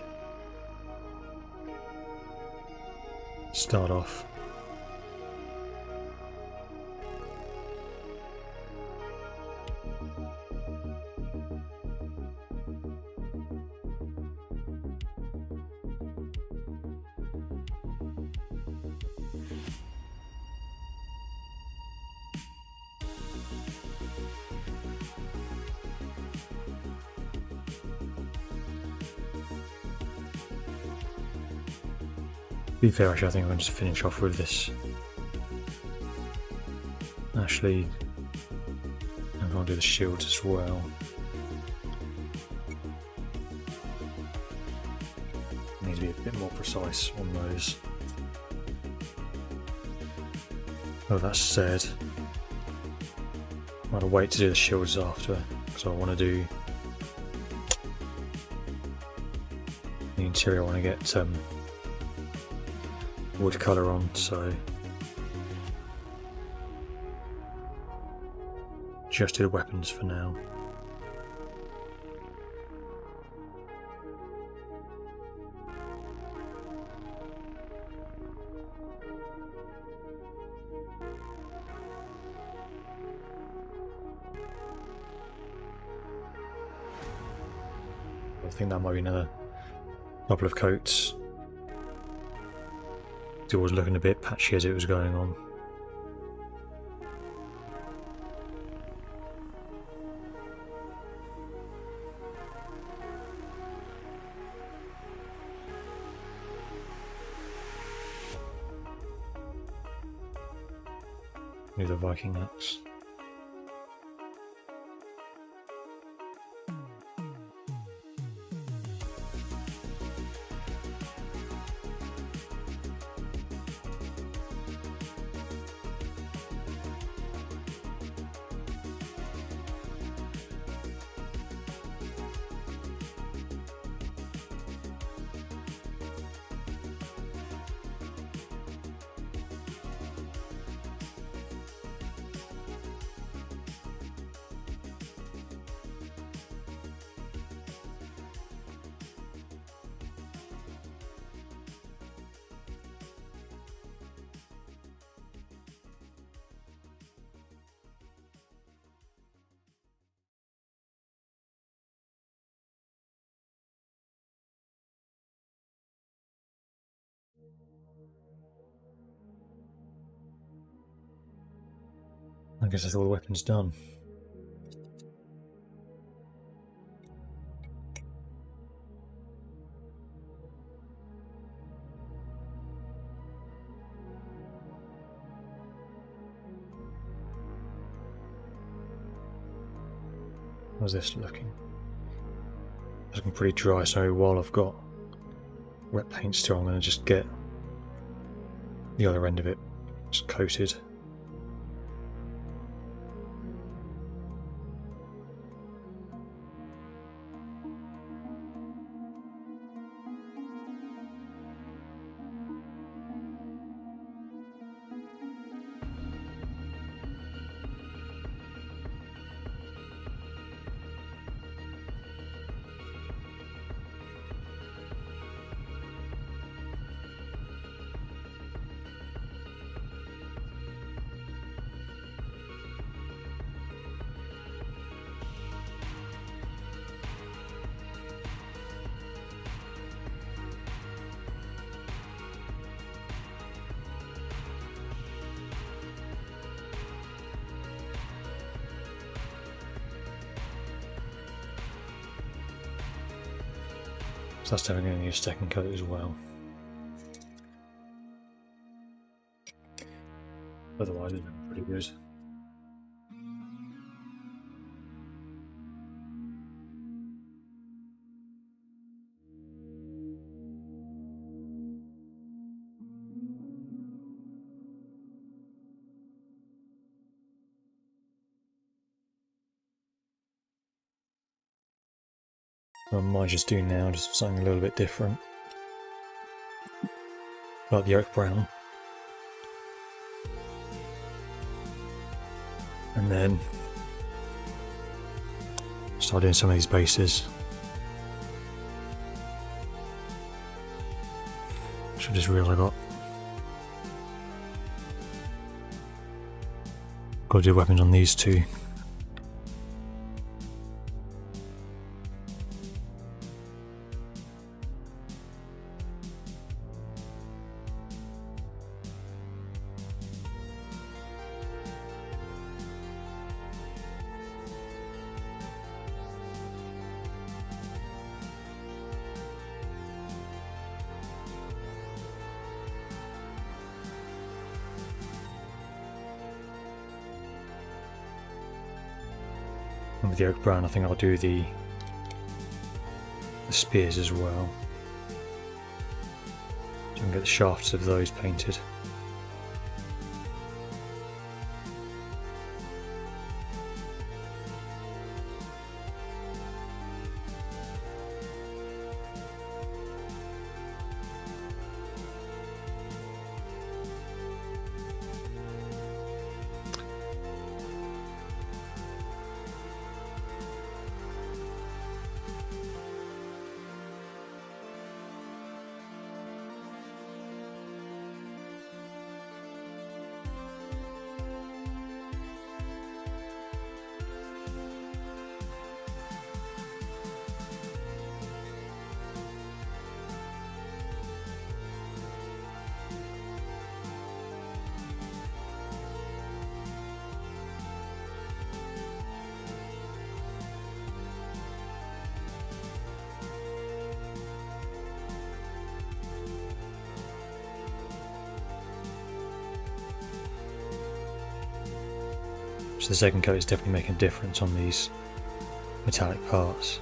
[SPEAKER 1] start off. To be fair, actually, I think I'm going to just finish off with this. Actually, I'm going to do the shields as well. Need to be a bit more precise on those. Oh, that said, I'm going to wait to do the shields after, because I want to do the interior. I want to get wood colour on, so just do the weapons for now. I think that might be another couple of coats. It was looking a bit patchy as it was going on. Do the Viking axe. I guess that's all the weapons done. How's this looking? It's looking pretty dry, so while I've got wet paint still, I'm going to just get the other end of it just coated. So that's definitely going to need a second coat as well. Otherwise it's pretty good. I might just do now just something a little bit different. Like the oak brown, and then start doing some of these bases. Which I just realised got to do weapons on these two. And with the oak brown, I think I'll do the spears as well, so I can get the shafts of those painted. So the second coat is definitely making a difference on these metallic parts.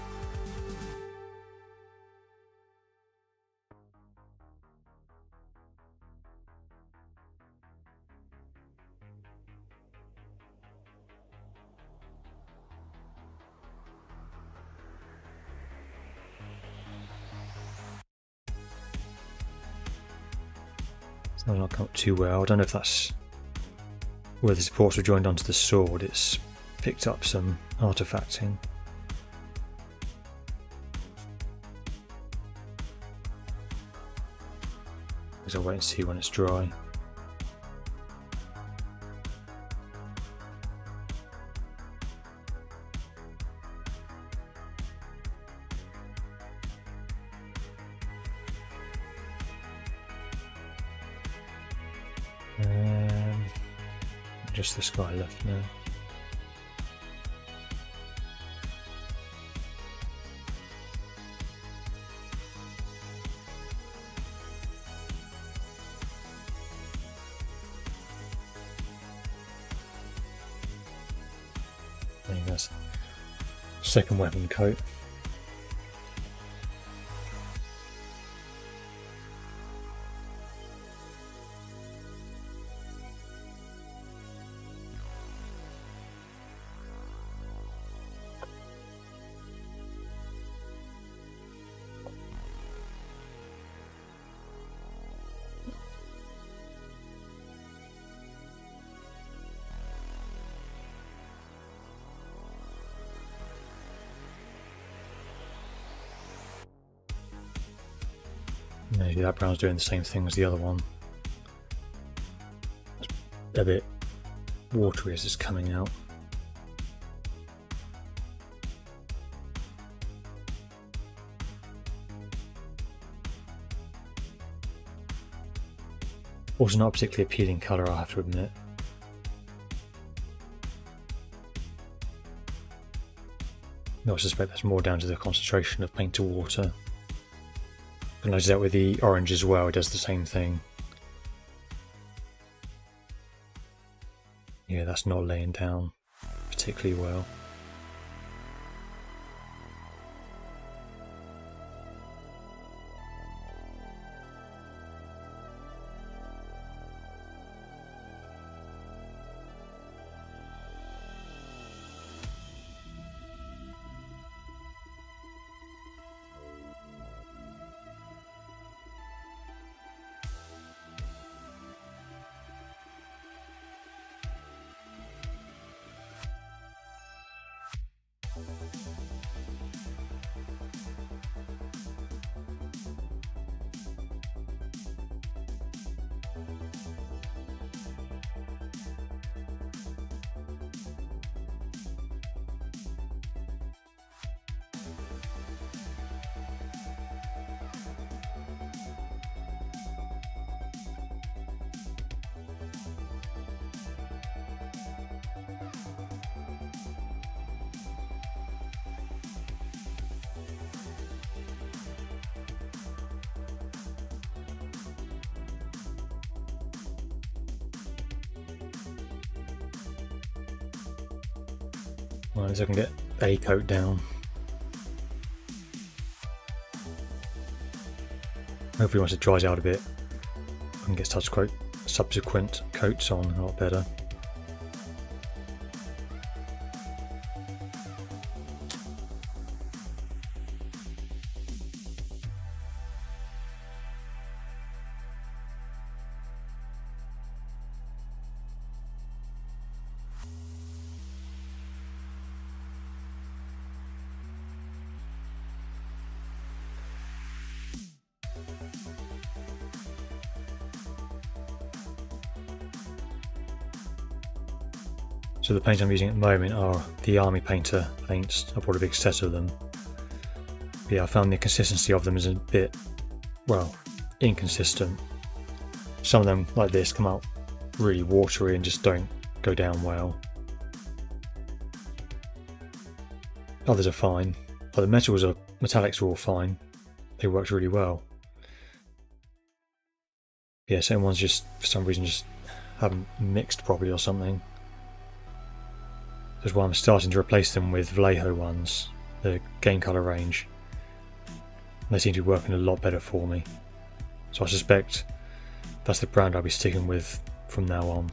[SPEAKER 1] It's not come up too well. I don't know if that's where the supports were joined onto the sword, it's picked up some artifacting. I'll wait and see when it's dry. Just this guy left now. I think that's second weapon coat. Maybe that brown's doing the same thing as the other one. It's a bit watery as it's coming out. Also not a particularly appealing colour, I have to admit. I suspect that's more down to the concentration of paint to water. I noticed that with the orange as well, it does the same thing. Yeah, that's not laying down particularly well. Well, at least I can get a coat down. Hopefully once it dries out a bit, I can get subsequent coats on a lot better. So the paints I'm using at the moment are the Army Painter paints. I bought a big set of them. But yeah, I found the consistency of them is a bit, well, inconsistent. Some of them, like this, come out really watery and just don't go down well. Others are fine. But the metallics are all fine. They worked really well. Yeah, certain ones just, for some reason, just haven't mixed properly or something. That's why I'm starting to replace them with Vallejo ones, the Game Colour range. They seem to be working a lot better for me. So I suspect that's the brand I'll be sticking with from now on.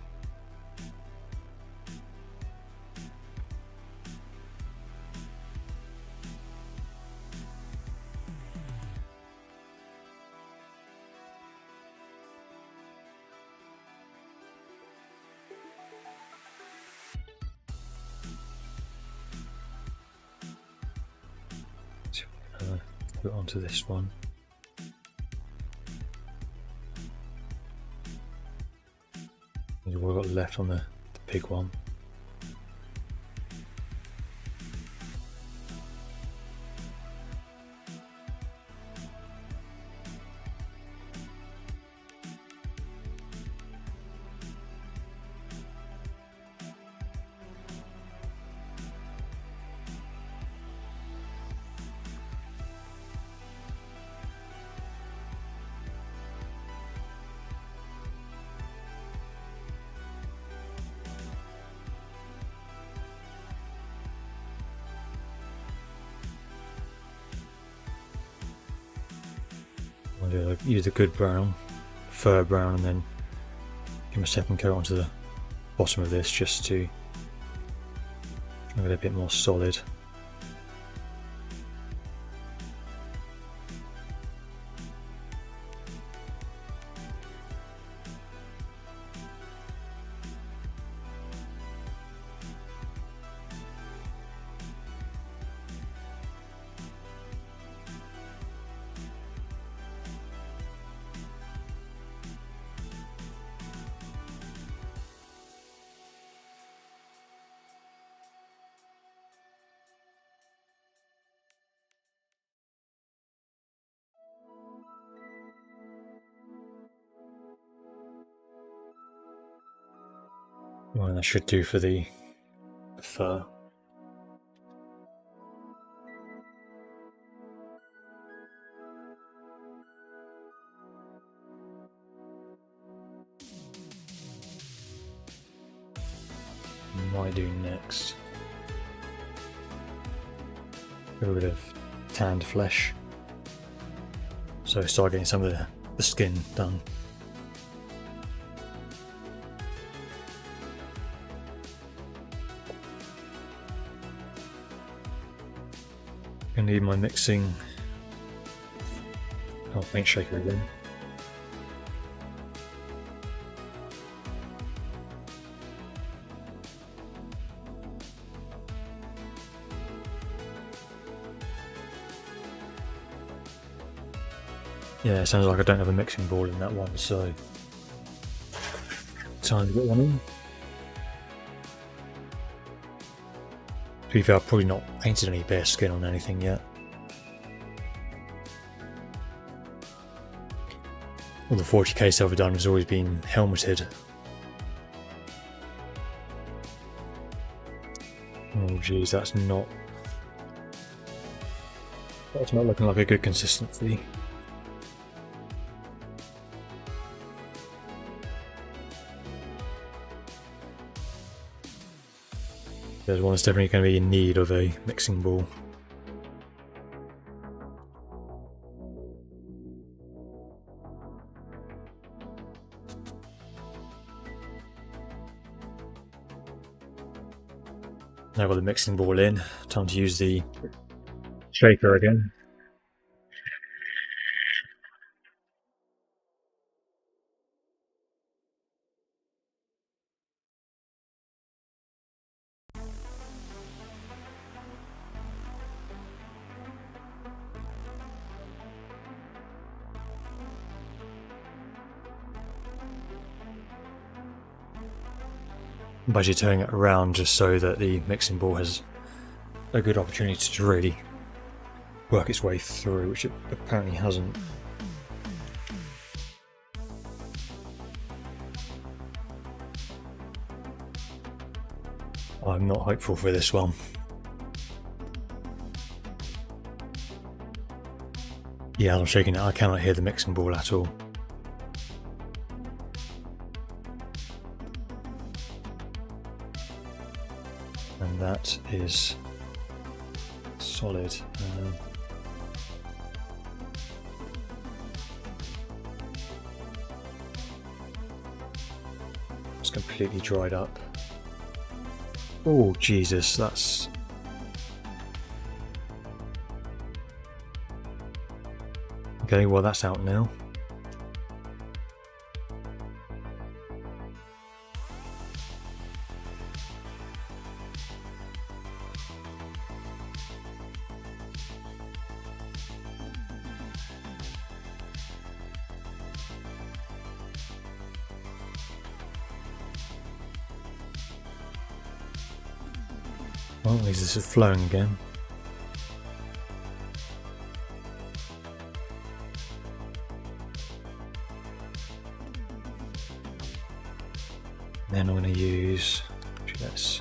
[SPEAKER 1] Put it onto this one. What we've got left on the big one. I'll use a good brown, fur brown, and then give my second coat onto the bottom of this just to make it a bit more solid. Well, that should do for the fur. What I do next? A little bit of tanned flesh. So start getting some of the skin done. I need my mixing paint shaker again. Yeah, it sounds like I don't have a mixing bowl in that one, so time to get one in. To be fair, I've probably not painted any bare skin on anything yet. All the 40k stuff I've done has always been helmeted. Oh geez, that's not looking like a good consistency. There's one that's definitely going to be in need of a mixing ball. Now I've got the mixing ball in, time to use the shaker again. I'm basically turning it around just so that the mixing ball has a good opportunity to really work its way through, which it apparently hasn't. I'm not hopeful for this one. Yeah, I'm shaking it. I cannot hear the mixing ball at all. And that is solid. It's completely dried up. Oh Jesus, that's... Okay, well that's out now. Well, at least this is flowing again. Then I'm going to use, let's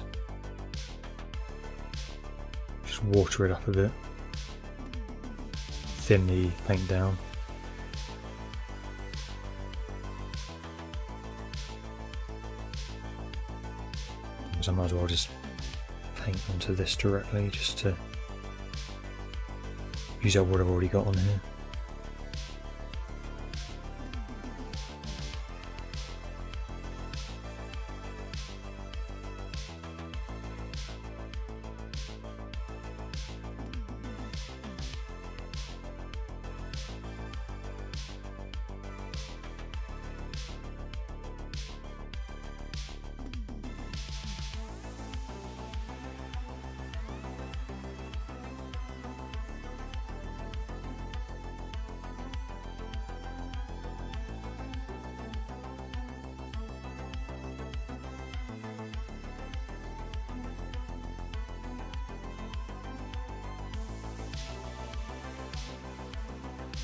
[SPEAKER 1] just water it up a bit, thin the paint down. So I might as well just paint onto this directly just to use up what I've already got on here.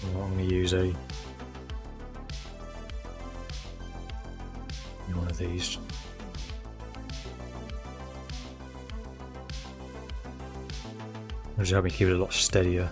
[SPEAKER 1] I'm going to use one of these. It'll just help me keep it a lot steadier.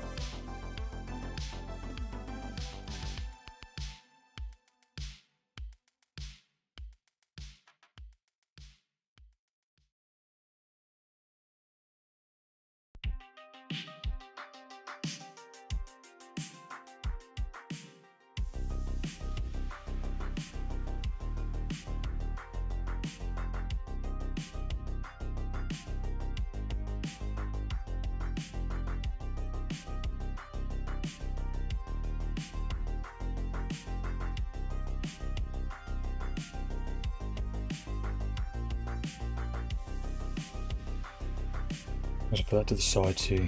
[SPEAKER 1] I'll just put that to the side to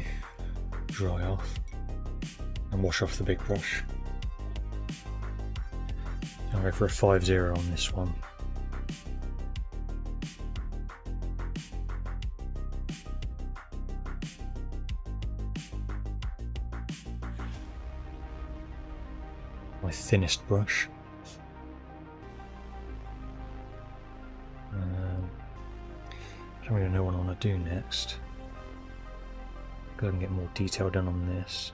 [SPEAKER 1] dry off and wash off the big brush. I'll go for a 5-0 on this one. My thinnest brush. I don't really know what I want to do next. Go and get more detail done on this.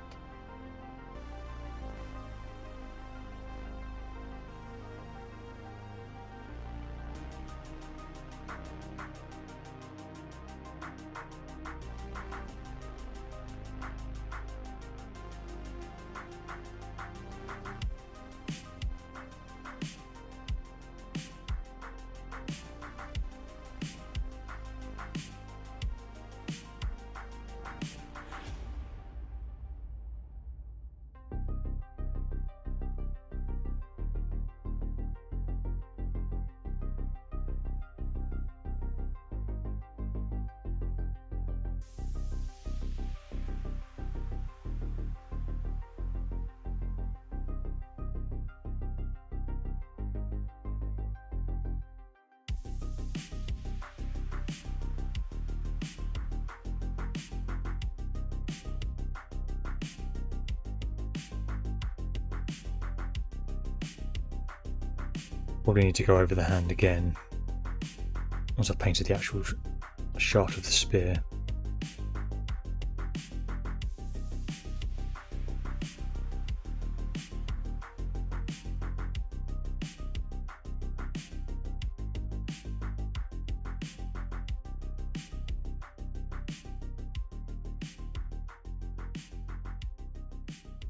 [SPEAKER 1] Probably need to go over the hand again once I've painted the actual shaft of the spear.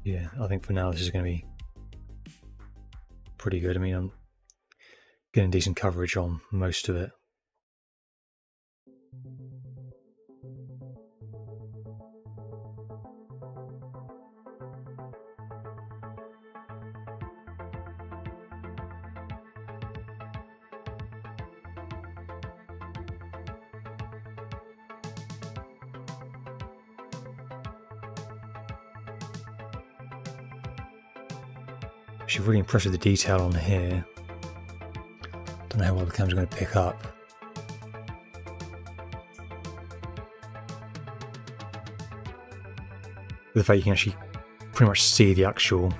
[SPEAKER 1] Yeah, I think for now this is going to be pretty good. I mean, I'm getting decent coverage on most of it. Actually really impressed with the detail on here. Don't know how well the camera's going to pick up. The fact you can actually pretty much see the actual,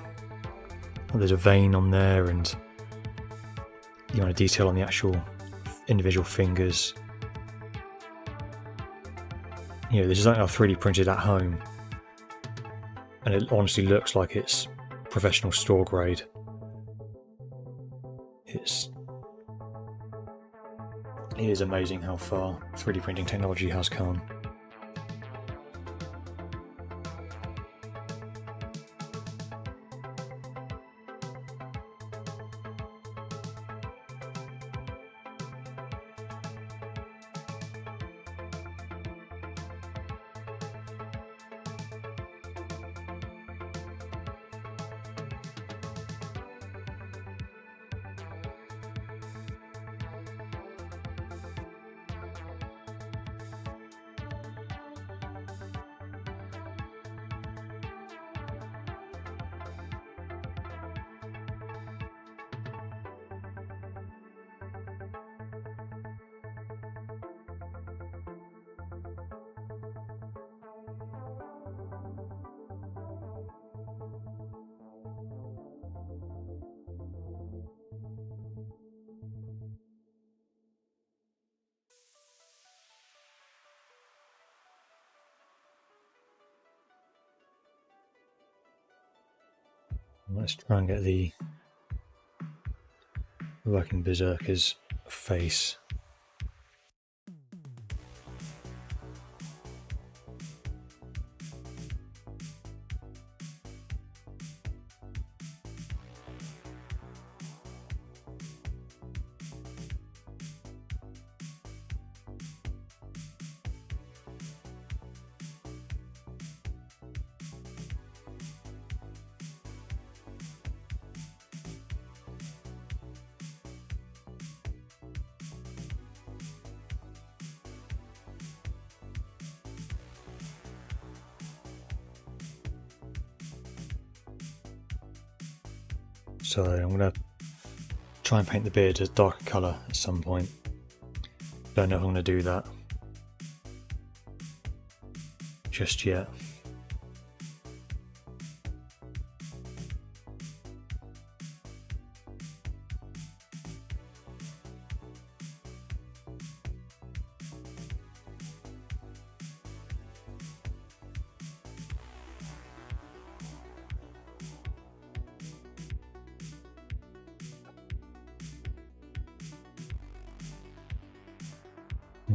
[SPEAKER 1] there's a vein on there, and you want a detail on the actual individual fingers. You know, this is something I've 3D printed at home, and it honestly looks like it's professional store grade. It is amazing how far 3D printing technology has come. Let's try and get the working berserker's face. So I'm going to try and paint the beard a darker colour at some point. Don't know if I'm going to do that just yet.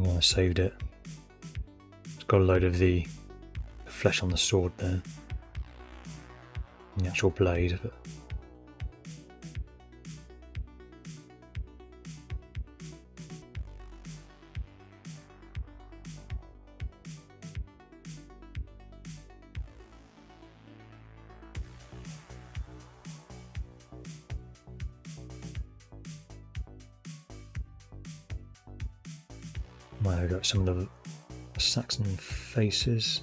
[SPEAKER 1] Oh, I saved it. It's got a load of the flesh on the sword there. And the actual blade. But might have got some of the Saxon faces.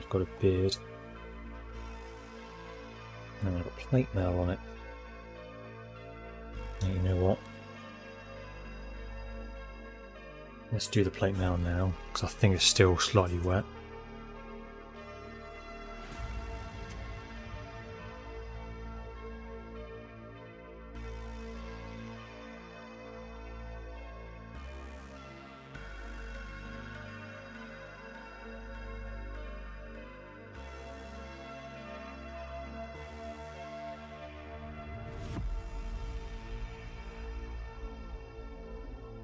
[SPEAKER 1] I've got a beard. And I've got plate mail on it. And you know what? Let's do the plate mail now, because I think it's still slightly wet.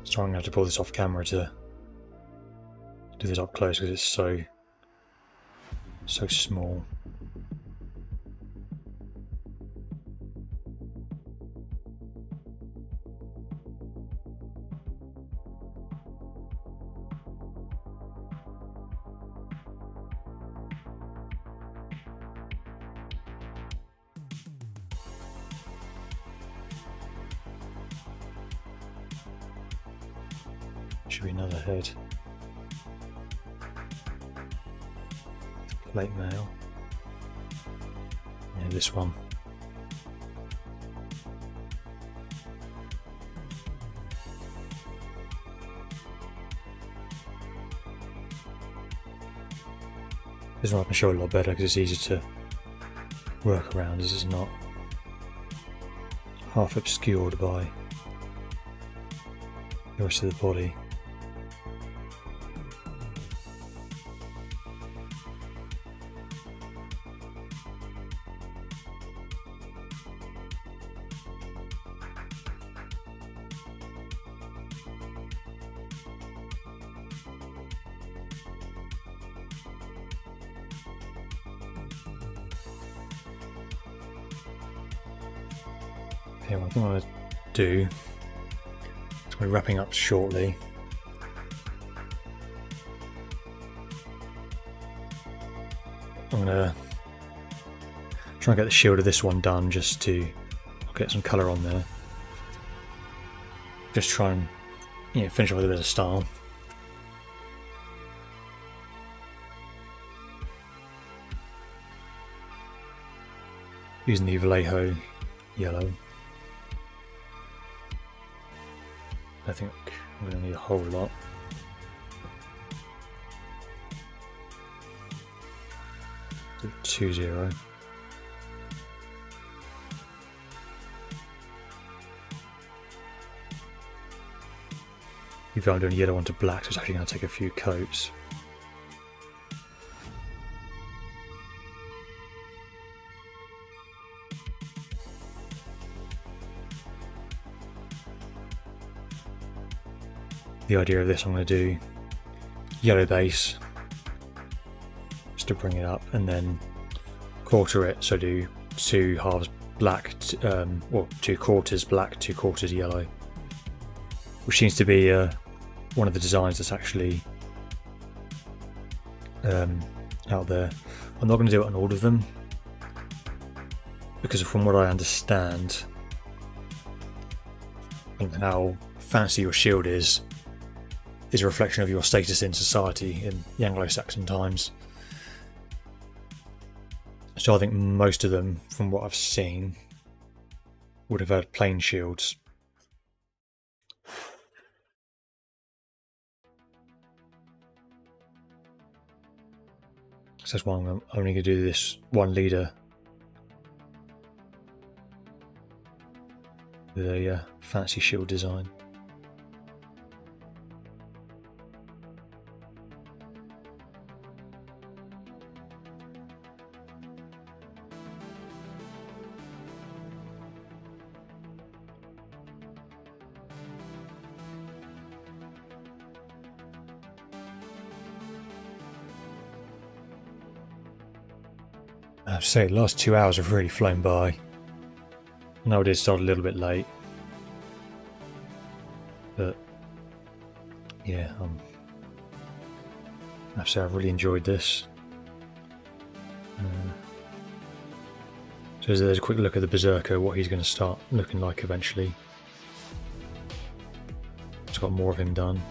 [SPEAKER 1] So I'm going to have to pull this off camera to do this up close because it's so small. Should be another head. Plate mail. Yeah, this one. This one I can show a lot better because it's easier to work around, as it's not half obscured by the rest of the body. Okay, what I think I'm going to do is we're wrapping up shortly. I'm going to try and get the shield of this one done just to get some colour on there. Just try and finish off with a bit of style. Using the Vallejo yellow. I think we're going to need a whole lot. So 2-0. If I'm doing a yellow onto black, so it's actually going to take a few coats. The idea of this, I'm going to do yellow base just to bring it up, and then quarter it, so do 2 halves black, or 2 quarters black, 2 quarters yellow, which seems to be one of the designs that's actually out there. I'm not going to do it on all of them because from what I understand and how fancy your shield is a reflection of your status in society in the Anglo-Saxon times. So I think most of them, from what I've seen, would have had plain shields. So that's why I'm only going to do this one leader with a fancy shield design. I have to say, the last 2 hours have really flown by. I know I did start a little bit late, but yeah, I have to say I've really enjoyed this. So there's a quick look at the berserker, what he's going to start looking like eventually. It's got more of him done.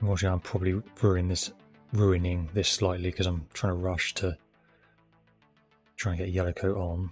[SPEAKER 1] Unfortunately, I'm probably ruining this slightly because I'm trying to rush to try and get yellow coat on.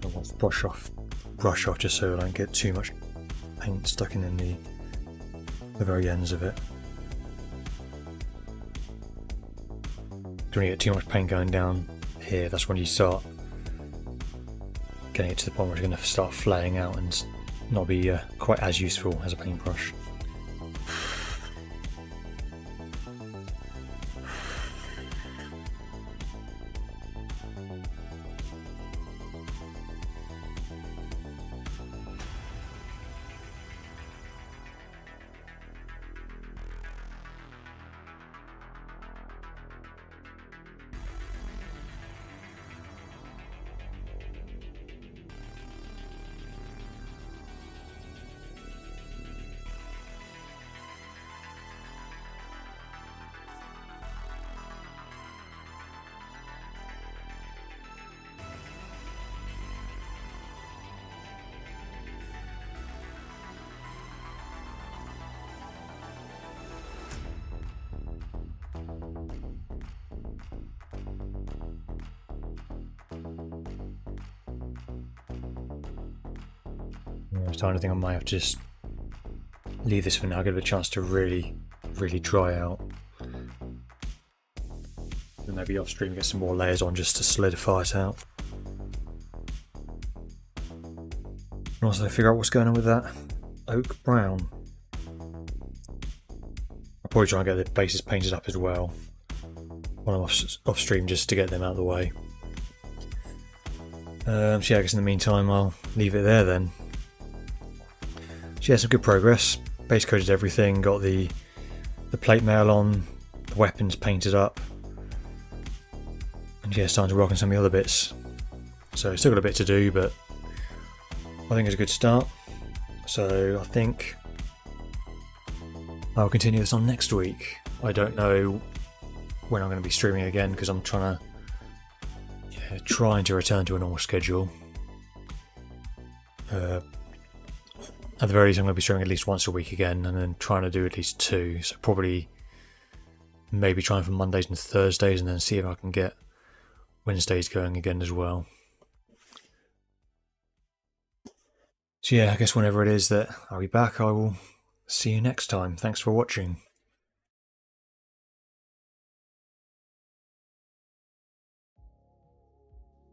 [SPEAKER 1] I want to brush off just so I don't get too much paint stuck in the very ends of it. Don't get too much paint going down here. That's when you start getting it to the point where it's going to start flaying out and not be quite as useful as a paintbrush. I'm starting to think I might have to just leave this for now, give it a chance to really dry out. And maybe off stream get some more layers on just to solidify it out. And also figure out what's going on with that oak brown. I'll probably try and get the bases painted up as well when I'm off stream just to get them out of the way. So yeah, I guess in the meantime I'll leave it there then. So yeah, some good progress. Base coated everything, got the plate mail on, the weapons painted up, and yeah, starting to work on some of the other bits. So still got a bit to do, but I think it's a good start. So I think I'll continue this on next week. I don't know when I'm going to be streaming again because I'm trying to return to a normal schedule. At the very least, I'm going to be streaming at least once a week again, and then trying to do at least 2. So probably maybe trying for Mondays and Thursdays, and then see if I can get Wednesdays going again as well. So yeah, I guess whenever it is that I'll be back, I will see you next time. Thanks for watching.